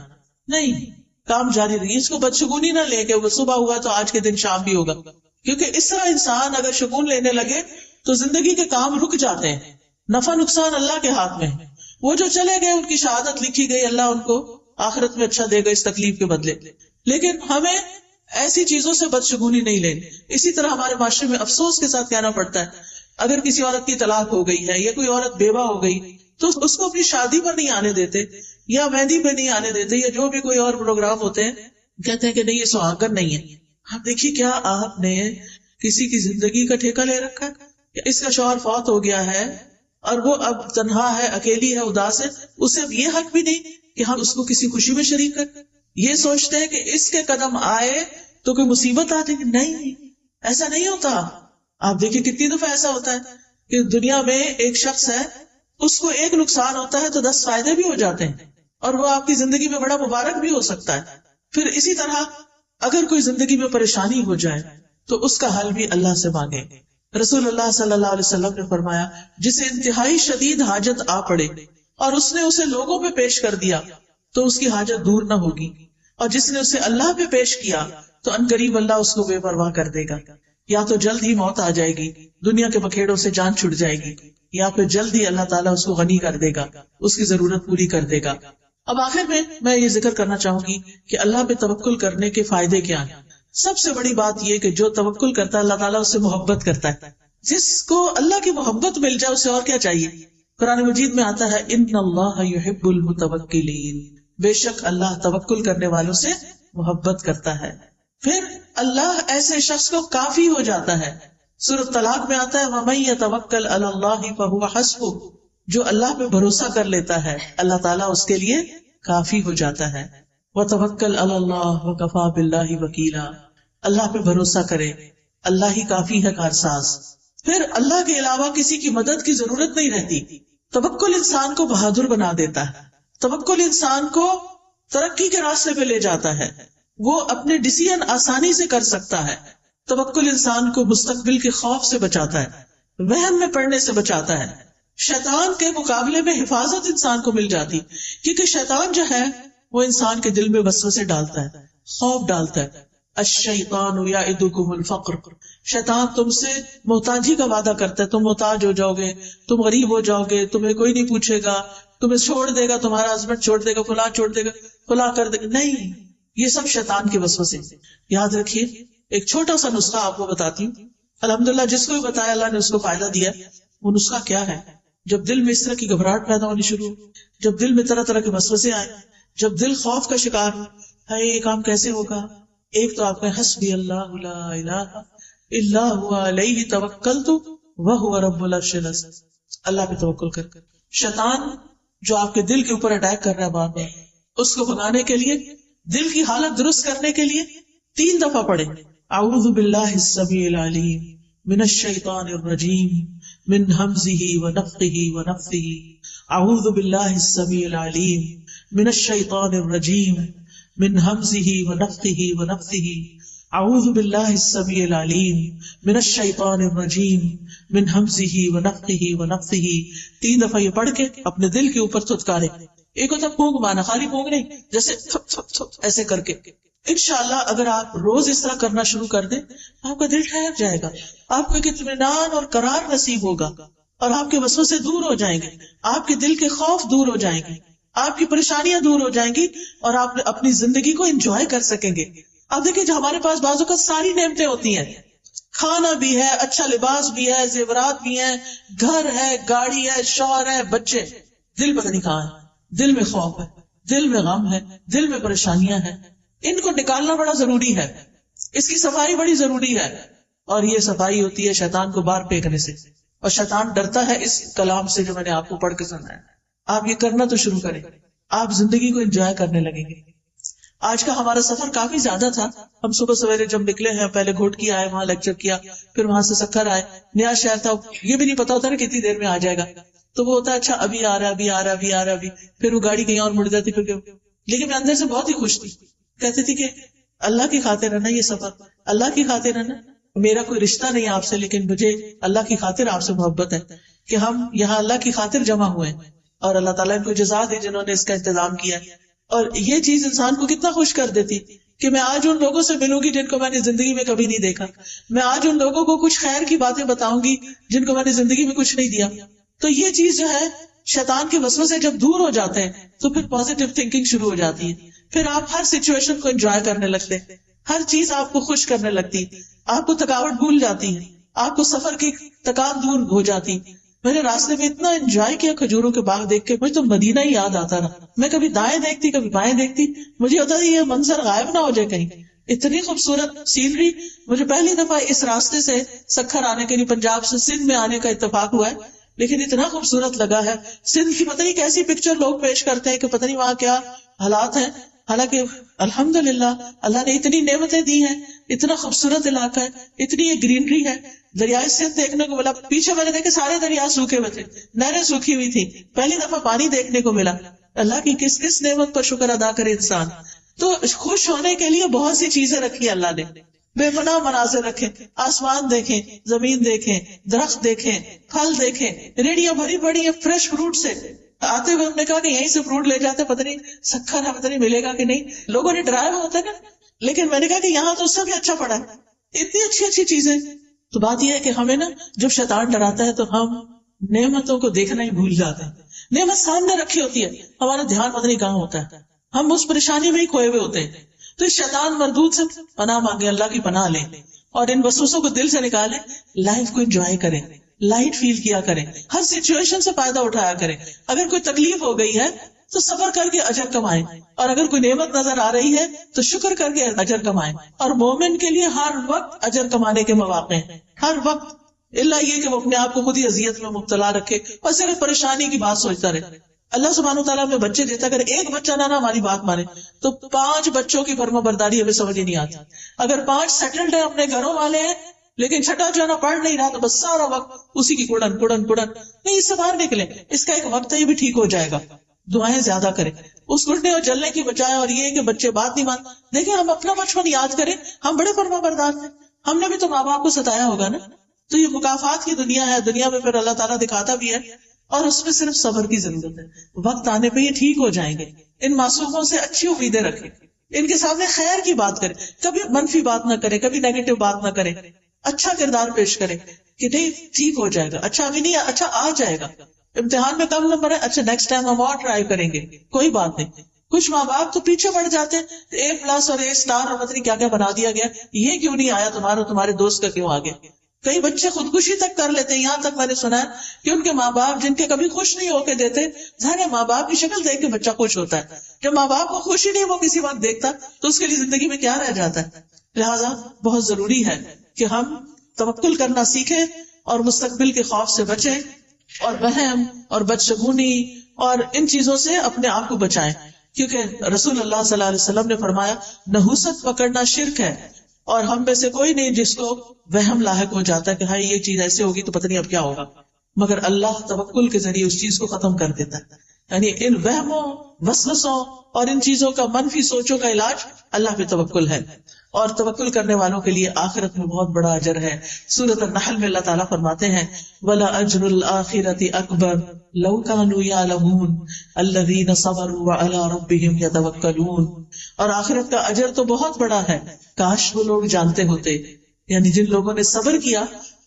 نہیں, کام جاری رہی. اس کو بدشگونی نہ لے کہ وہ صبح ہوا تو آج کے دن شام بھی ہوگا, کیونکہ اس طرح انسان اگر شگون لینے لگے تو زندگی کے کام رک جاتے ہیں. نفع نقصان اللہ کے ہاتھ میں ہے. وہ جو چلے گئے ان کی شہادت لکھی گئی, اللہ ان کو آخرت میں اچھا دے گا اس تکلیف کے بدلے. لیکن ہمیں ایسی چیزوں سے بدشگونی نہیں لینی. اسی طرح ہمارے معاشرے میں افسوس کے ساتھ کہنا پڑتا ہے, اگر کسی عورت کی طلاق ہو گئی ہے یا کوئی عورت بیوہ ہو گئی تو اس کو اپنی شادی پر نہیں آنے دیتے, یا مہندی پہ نہیں آنے دیتے, یا جو بھی کوئی اور پروگرام ہوتے ہیں, کہتے ہیں کہ نہیں یہ سہاگن نہیں ہے. آپ دیکھیے, کیا آپ نے کسی کی زندگی کا ٹھیکہ لے رکھا ہے؟ اس کا شوہر فوت ہو گیا ہے اور وہ اب تنہا ہے, اکیلی ہے, اداس ہے, اسے اب یہ حق بھی نہیں کہ ہم اس کو کسی خوشی میں شریک کریں. یہ سوچتے ہیں کہ اس کے قدم آئے تو کوئی مصیبت آ جائے گی. نہیں, ایسا نہیں ہوتا. آپ دیکھیے کتنی دفعہ ایسا ہوتا ہے کہ دنیا میں ایک شخص ہے, اس کو ایک نقصان ہوتا ہے تو 10 فائدے بھی ہو جاتے ہیں, اور وہ آپ کی زندگی میں بڑا مبارک بھی ہو سکتا ہے. پھر اسی طرح اگر کوئی زندگی میں پریشانی ہو جائے تو اس کا حل بھی اللہ سے مانگے. رسول اللہ صلی اللہ علیہ وسلم نے فرمایا, جسے انتہائی شدید حاجت آ پڑے اور اس نے اسے لوگوں پہ پیش کر دیا تو اس کی حاجت دور نہ ہوگی، اور جس نے اسے اللہ پہ پیش کیا تو انقریب اللہ اس کو بے پرواہ کر دے گا. یا تو جلد ہی موت آ جائے گی، دنیا کے بکھیڑوں سے جان چھٹ جائے گی، یا پھر جلد ہی اللہ تعالیٰ اس کو غنی کر دے گا، اس کی ضرورت پوری کر دے گا. اب آخر میں یہ ذکر کرنا چاہوں گی کہ اللہ پہ توکل کرنے کے فائدے کیا ہیں. سب سے بڑی بات یہ کہ جو توکل کرتا ہے اللہ تعالیٰ اس سے محبت کرتا ہے. جس کو اللہ کی محبت مل جائے اسے اور کیا چاہیے. قرآن مجید میں آتا ہے ان اللہ یحب المتوکلین، بے شک اللہ توکل کرنے والوں سے محبت کرتا ہے. پھر اللہ ایسے شخص کو کافی ہو جاتا ہے. سورۃ طلاق میں آتا ہے وَمَن يَتَوَکَّلْ عَلَى اللَّهِ فَهُوَ حَسْبُهُ، جو اللہ پہ بھروسہ کر لیتا ہے اللہ تعالیٰ اس کے لیے کافی ہو جاتا ہے. وَتَوَکَّلْ عَلَى اللَّهِ وَكَفَى بِاللَّهِ وَکِیلًا، اللہ پہ بھروسہ کرے، اللہ ہی کافی ہے کارساز. پھر اللہ کے علاوہ کسی کی مدد کی ضرورت نہیں رہتی. توکل انسان کو بہادر بنا دیتا ہے. توکل انسان کو ترقی کے راستے پہ لے جاتا ہے، وہ اپنے ڈیسیژن آسانی سے کر سکتا ہے. توکل انسان کو مستقبل کے خوف سے بچاتا ہے، وہم میں پڑنے سے بچاتا ہے. شیطان کے مقابلے میں حفاظت انسان کو مل جاتی، کیونکہ شیطان جو ہے وہ انسان کے دل میں وسوسے ڈالتا ہے، خوف ڈالتا ہے. الشیطان یعدکم الفقر، شیطان تم سے محتاجی کا وعدہ کرتا ہے، تم محتاج ہو جاؤ گے، تم غریب ہو جاؤ گے، تمہیں کوئی نہیں پوچھے گا، تمہیں چھوڑ دے گا، تمہارا ہسبینڈ چھوڑ دے گا، فلاں چھوڑ دے گا، فلاں کر دے گا. نہیں، یہ سب شیطان کے وسوسے. یاد رکھیے ایک چھوٹا سا نسخہ آپ کو بتاتی ہوں، الحمدللہ جس کو بھی بتایا اللہ نے اس کو فائدہ دیا. وہ نسخہ کیا ہے؟ جب دل میں اس طرح کی گھبراہٹ پیدا ہونی شروع ہو، جب دل میں طرح طرح کے وسوسے آئے، جب دل خوف کا شکار ہے یہ کام کیسے ہوگا، ایک تو آپ کا حسبی اللہ لا الہ الا هو علیہ توکلت وہو رب العرش العظیم، اللہ پہ توکل کر. شیطان جو آپ کے دل کے اوپر اٹیک کر رہا ہے بار بار، اس کو بھگانے کے لیے، دل کی حالت درست کرنے کے لیے 3 دفعہ پڑھیں اعوذ باللہ السمیع العلیم من الشیطان الرجیم من ہمزہ ونفخہ ونفثہ، اعوذ باللہ السمیع العلیم من الشیطان الرجیم من ہمزہ ونفخہ ونفثہ، اعوذ باللہ السمیع العلیم من الشیطان الرجیم من ہمزہ ونفخہ ونفثہ. 3 دفعہ یہ پڑھ کے اپنے دل کے اوپر تھتکارے. ایک ہوتا پھونک مانا، خالی پھونک نہیں، جیسے تھپ تھپ تھپ ایسے کر کے. انشاءاللہ اگر آپ روز اس طرح کرنا شروع کر دیں آپ کا دل ٹھہر جائے گا، آپ کو ایک اطمینان اور قرار نصیب ہوگا، اور آپ کے وسوسے دور ہو جائیں گے، آپ کے دل کے خوف دور ہو جائیں گے، آپ کی پریشانیاں دور ہو جائیں گی، اور آپ اپنی زندگی کو انجوائے کر سکیں گے. اب دیکھیں جو ہمارے پاس بعض اوقات ساری نعمتیں ہوتی ہیں، کھانا بھی ہے، اچھا لباس بھی ہے، زیورات بھی ہیں، گھر ہے، گاڑی ہے، شوہر ہے، بچے، دل پتہ نہیں کہاں ہے، دل میں خوف ہے، دل میں غم ہے، دل میں پریشانیاں ہیں. ان کو نکالنا بڑا ضروری ہے، اس کی صفائی بڑی ضروری ہے، اور یہ صفائی ہوتی ہے شیطان کو باہر پھینکنے سے. اور شیطان ڈرتا ہے اس کلام سے جو میں نے آپ کو پڑھ کے سنایا. آپ یہ کرنا تو شروع کریں، آپ زندگی کو انجوائے کرنے لگیں گے. آج کا ہمارا سفر کافی زیادہ تھا. ہم صبح سویرے جب نکلے ہیں، پہلے گھوٹکی آئے، وہاں لیکچر کیا، پھر وہاں سے سکھر آئے. نیا شہر تھا، یہ بھی نہیں پتا ہوتا نا کتنی دیر میں آ جائے گا، تو وہ ہوتا ہے اچھا ابھی آ رہا ابھی آ رہا ابھی آ رہا ابھی، پھر وہ گاڑی کہیں اور مڑ جاتی. پھر لیکن میں اندر سے بہت ہی خوش تھی، کہتی تھی کہ اللہ کی خاطر ہے نا یہ سفر، اللہ کی خاطر ہے نا. میرا کوئی رشتہ نہیں آپ سے، لیکن مجھے اللہ کی خاطر آپ سے محبت ہے کہ ہم یہاں اللہ کی خاطر جمع ہوئے ہیں، اور اللہ تعالیٰ ان کو جزا دے جنہوں نے اس کا انتظام کیا. اور یہ چیز انسان کو کتنا خوش کر دیتی کہ میں آج ان لوگوں سے ملوں گی جن کو میں نے زندگی میں کبھی نہیں دیکھا، میں آج ان لوگوں کو کچھ خیر کی باتیں بتاؤں گی جن کو میں نے زندگی میں کچھ نہیں دیا. تو یہ چیز جو ہے شیطان کے وسوسے جب دور ہو جاتے ہیں تو پھر پازیٹیو تھنکنگ شروع ہو جاتی ہے. پھر آپ ہر سچویشن کو انجوائے کرنے لگتے ہیں، ہر چیز آپ کو خوش کرنے لگتی، آپ کو تھکاوٹ بھول جاتی ہے، آپ کو سفر کی تکان دور ہو جاتی. میں نے راستے میں اتنا انجوائے کیا کھجوروں کے باغ دیکھ کے، مجھے تو مدینہ ہی یاد آتا رہا. میں کبھی دائیں دیکھتی کبھی بائیں دیکھتی، مجھے ہوتا تھا یہ منظر غائب نہ ہو جائے کہیں. اتنی خوبصورت سینری. مجھے پہلی دفعہ اس راستے سے سکھر آنے کے لیے پنجاب سے سندھ میں آنے کا اتفاق ہوا ہے، لیکن اتنا خوبصورت لگا ہے. سندھ کی پتہ نہیں کیسی پکچر لوگ پیش کرتے ہیں کہ پتہ نہیں وہاں کیا حالات ہیں، حالانکہ الحمدللہ اللہ نے اتنی نعمتیں دی ہیں، اتنا خوبصورت علاقہ ہے، اتنی یہ گرینری ہے. دریائے سندھ دیکھنے کو ملا، پیچھے میں نے دیکھے سارے دریا سوکھے ہوئے تھے، نہریں سوکھی ہوئی تھی، پہلی دفعہ پانی دیکھنے کو ملا. اللہ کی کس کس نعمت پر شکر ادا کرے انسان. تو خوش ہونے کے لیے بہت سی چیزیں رکھی اللہ نے، بے پناہ مناظر رکھے، آسمان دیکھیں، زمین دیکھیں، درخت دیکھیں، پھل دیکھیں، ریڑیاں بھری بڑی ہیں فریش فروٹ سے. آتے ہوئے ہم نے کہا کہ یہیں سے فروٹ لے جاتے، پتہ نہیں سکھا ہے، پتہ نہیں ملے گا کہ نہیں، لوگوں نے ڈرایا ہوا ہوتا ہے نا، لیکن میں نے کہا کہ یہاں تو اس سے بھی اچھا پڑا ہے، اتنی اچھی اچھی چیزیں. تو بات یہ ہے کہ ہمیں نا جب شیطان ڈراتا ہے تو ہم نعمتوں کو دیکھنا ہی بھول جاتے ہیں. نعمت سامنے رکھی ہوتی ہے، ہمارا دھیان پتہ نہیں کہاں ہوتا ہے، ہم اس پریشانی میں ہی کھوئے ہوئے ہوتے ہیں. تو اس شیطان مردود سے پناہ مانگے، اللہ کی پناہ لیں اور ان وسوسوں کو دل سے نکالیں. لائف کو انجوائے کریں، لائٹ فیل کیا کریں، ہر سچویشن سے فائدہ اٹھایا کریں. اگر کوئی تکلیف ہو گئی ہے تو صبر کر کے اجر کمائیں، اور اگر کوئی نعمت نظر آ رہی ہے تو شکر کر کے اجر کمائیں. اور مومن کے لیے ہر وقت اجر کمانے کے مواقع ہیں، ہر وقت، اللہ یہ کہ وہ اپنے آپ کو خود ہی اذیت میں مبتلا رکھے اور صرف پریشانی کی بات سوچتا رہے. اللہ سبحانہ وتعالیٰ میں بچے دیتا، اگر ایک بچہ نہ ہماری بات مانے تو 5 بچوں کی فرما برداری ہمیں سمجھ ہی نہیں آتی. اگر 5 سیٹلڈ ہیں، اپنے گھروں والے ہیں، لیکن چھٹا جو ہے نا پڑھ نہیں رہا تو بس سارا وقت اسی کی کڑن کڑن کڑن. نہیں، اس سے باہر نکلے، اس کا ایک وقت ہے، یہ بھی ٹھیک ہو جائے گا. دعائیں زیادہ کریں اس گھٹنے اور جلنے کی بجائے. اور یہ کہ بچے بات نہیں مان، دیکھیں ہم اپنا بچپن یاد کریں، ہم بڑے فرما بردار تھے، ہم نے بھی تو ماں باپ کو ستایا ہوگا نا. تو یہ مکافات کی دنیا ہے، دنیا میں پھر اللہ تعالیٰ دکھاتا بھی ہے، اور اس میں صرف صبر کی ضرورت ہے. وقت آنے پہ یہ ٹھیک ہو جائیں گے. ان معصوموں سے اچھی امیدیں رکھیں، ان کے سامنے خیر کی بات کریں، کبھی منفی بات نہ کریں، کبھی نیگیٹو بات نہ کریں، اچھا کردار پیش کریں کہ نہیں ٹھیک ہو جائے گا، اچھا ابھی نہیں، اچھا آ جائے گا. امتحان میں کم نمبر ہے، اچھا نیکسٹ ٹائم ہم اور ٹرائی کریں گے، کوئی بات نہیں. کچھ ماں باپ تو پیچھے پڑ جاتے ہیں، A+ اور A* اور پتہ نہیں کیا کیا بنا دیا گیا، یہ کیوں نہیں آیا تمہارے دوست کا کیوں آگے. کئی بچے خودکشی تک کر لیتے ہیں. یہاں تک میں نے سنا ہے کہ ان کے ماں باپ جن کے کبھی خوش نہیں ہو کے دیتے، ظاہر ہے ماں باپ کی شکل دیکھ کے بچہ خوش ہوتا ہے. جب ماں باپ کو خوشی نہیں وہ کسی وقت دیکھتا تو اس کے لیے زندگی میں کیا رہ جاتا ہے. لہٰذا بہت ضروری ہے کہ ہم توکل کرنا سیکھیں اور مستقبل کے خوف سے بچیں، اور وہم اور بدشگونی اور ان چیزوں سے اپنے آپ کو بچائیں. کیونکہ رسول اللہ صلی اللہ علیہ وسلم نے فرمایا نحوست پکڑنا شرک ہے، اور ہم میں سے کوئی نہیں جس کو وہم لاحق ہو جاتا ہے کہ ہاں یہ چیز ایسے ہوگی تو پتہ نہیں اب کیا ہوگا، مگر اللہ توکل کے ذریعے اس چیز کو ختم کر دیتا ہے. یعنی ان وہموں، وسوسوں اور ان چیزوں کا، منفی سوچوں کا علاج اللہ پہ توکل ہے. اور توکل کرنے والوں کے لیے آخرت میں بہت بڑا اجر ہے. سورۃ النحل میں اللہ تعالیٰ فرماتے ہیں وَلَأَجْرُ الْآخِرَةِ أَكْبَرُ لَوْ كَانُوا يَعْلَمُونَ الَّذِينَ صَبَرُوا وَعَلَىٰ رَبِّهِمْ يَتَوَكَّلُونَ. اور آخرت کا اجر تو بہت بڑا ہے، کاش وہ لوگ جانتے ہوتے. یعنی جن لوگوں نے صبر کیا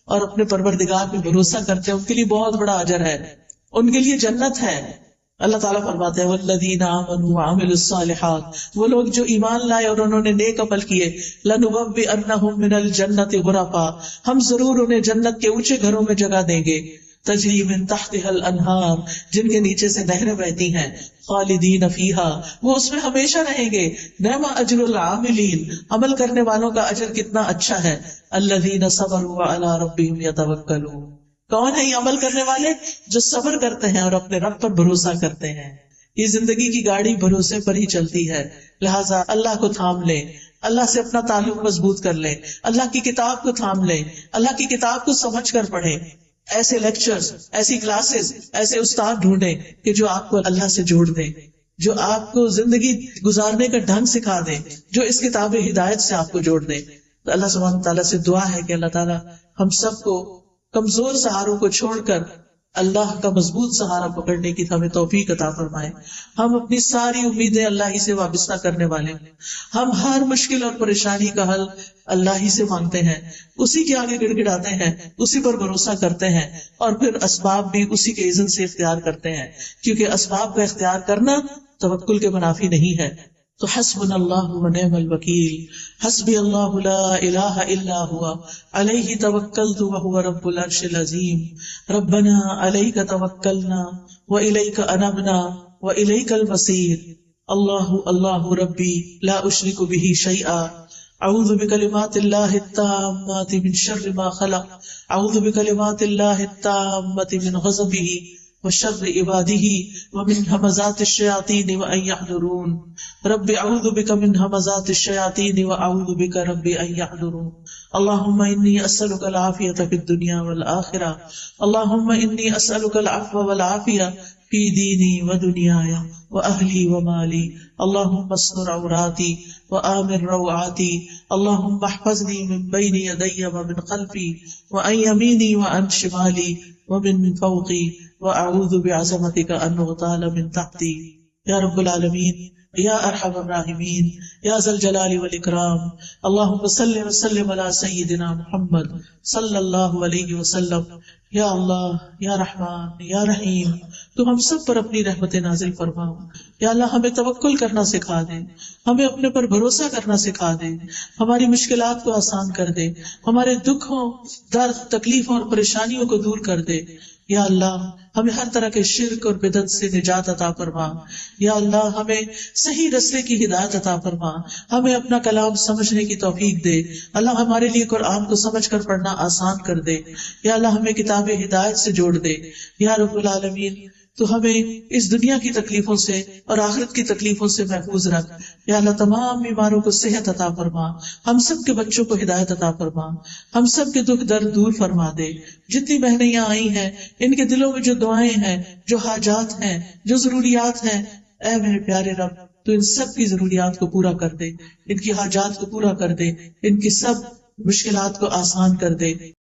اور اپنے پروردگار پہ بھروسہ کرتے ہیں ان کے لیے بہت بڑا اجر ہے، ان کے لیے جنت ہے. اللہ تعالیٰ فرماتے ہیں والذین آمنوا وعملوا الصالحات، وہ لوگ جو ایمان لائے اور انہوں نے نیک عمل کیے، لنبوئنہم من الجنۃ غرفا، ہم ضرور انہیں جنت کے اونچے گھروں میں جگہ دیں گے، تجری من تحتها الانہار، جن کے نیچے سے نہریں بہتی ہیں، خالدین فیہا، وہ اس میں ہمیشہ رہیں گے. نعم اجر العاملین، عمل کرنے والوں کا اجر کتنا اچھا ہے. الذین صبروا وعلی ربہم یتوکلون، کون ہے یہ عمل کرنے والے؟ جو صبر کرتے ہیں اور اپنے رب پر بھروسہ کرتے ہیں. یہ زندگی کی گاڑی بھروسے پر ہی چلتی ہے، لہٰذا اللہ کو تھام لیں، اللہ سے اپنا تعلق مضبوط کر لیں، اللہ کی کتاب کو تھام لیں، اللہ کی کتاب کو سمجھ کر پڑھیں. ایسے لیکچرز، ایسی کلاسز، ایسے استاد ڈھونڈیں کہ جو آپ کو اللہ سے جوڑ دیں، جو آپ کو زندگی گزارنے کا ڈھنگ سکھا دیں، جو اس کتاب ہدایت سے آپ کو جوڑ دیں. تو اللہ سبحانہ تعالیٰ سے دعا ہے کہ اللہ تعالیٰ ہم سب کو کمزور سہاروں کو چھوڑ کر اللہ کا مضبوط سہارا پکڑنے کی ہمیں توفیق عطا فرمائے. ہم اپنی ساری امیدیں اللہ ہی سے وابستہ کرنے والے ہیں، ہم ہر مشکل اور پریشانی کا حل اللہ ہی سے مانگتے ہیں، اسی کے آگے گڑ گڑاتے ہیں، اسی پر بھروسہ کرتے ہیں، اور پھر اسباب بھی اسی کے اذن سے اختیار کرتے ہیں، کیونکہ اسباب کا اختیار کرنا توکل کے منافی نہیں ہے. تو حسبنا اللہ ونعم الوکیل، حسبی اللہ لا الہ الا ہوا علیہ توکلت وہو رب العرش العظیم. ربنا علیک توکلنا والیک انبنا والیک المصیر. اللہ اللہ ربی لا اشرک به شیئا، اعوذ بکلمات اللہ التامات من شر ما خلق، اعوذ بکلمات اللہ التامات من غضبہ وشر عباده ومن همزات الشياطين وان يحضرون. رب اعوذ بك من همزات الشياطين واعوذ بك رب ان يحضرون. اللهم اني اسالك العافيه في الدنيا والاخره، اللهم اني اسالك العفو والعافيه في ديني ودنياي واهلي ومالي. اللهم استر عوراتي وآمن روعاتي، اللهم احفظني من بين يدي ومن خلفي وعن يميني وعن شمالي ومن فوقي وأعوذ بعظمتك أن أغتال من تحتي یا رب العالمین یا ارحم الراحمین یا ذا الجلال والاکرام اللهم صل وسلم علی سیدنا محمد صلی اللہ علیہ وسلم. یا اللہ یا رحمان یا رحیم تو ہم سب پر اپنی رحمت نازل فرما. یا اللہ ہمیں توکل کرنا سکھا دے، ہمیں اپنے پر بھروسہ کرنا سکھا دے، ہماری مشکلات کو آسان کر دے، ہمارے دکھوں، درد، تکلیفوں اور پریشانیوں کو دور کر دے. یا اللہ ہمیں ہر طرح کے شرک اور بدعت سے نجات عطا فرما. یا اللہ ہمیں صحیح رستے کی ہدایت عطا فرما، ہمیں اپنا کلام سمجھنے کی توفیق دے. اللہ ہمارے لیے قرآن کو سمجھ کر پڑھنا آسان کر دے. یا اللہ ہمیں کتاب ہدایت سے جوڑ دے. یا رب العالمین تو ہمیں اس دنیا کی تکلیفوں سے اور آخرت کی تکلیفوں سے محفوظ رکھ. یا اللہ تمام بیماروں کو صحت عطا فرما، ہم سب کے بچوں کو ہدایت عطا فرما، ہم سب کے دکھ درد دور فرما دے. جتنی بہنیں یہاں آئی ہیں ان کے دلوں میں جو دعائیں ہیں، جو حاجات ہیں، جو ضروریات ہیں، اے میرے پیارے رب تو ان سب کی ضروریات کو پورا کر دے، ان کی حاجات کو پورا کر دے، ان کی سب مشکلات کو آسان کر دے.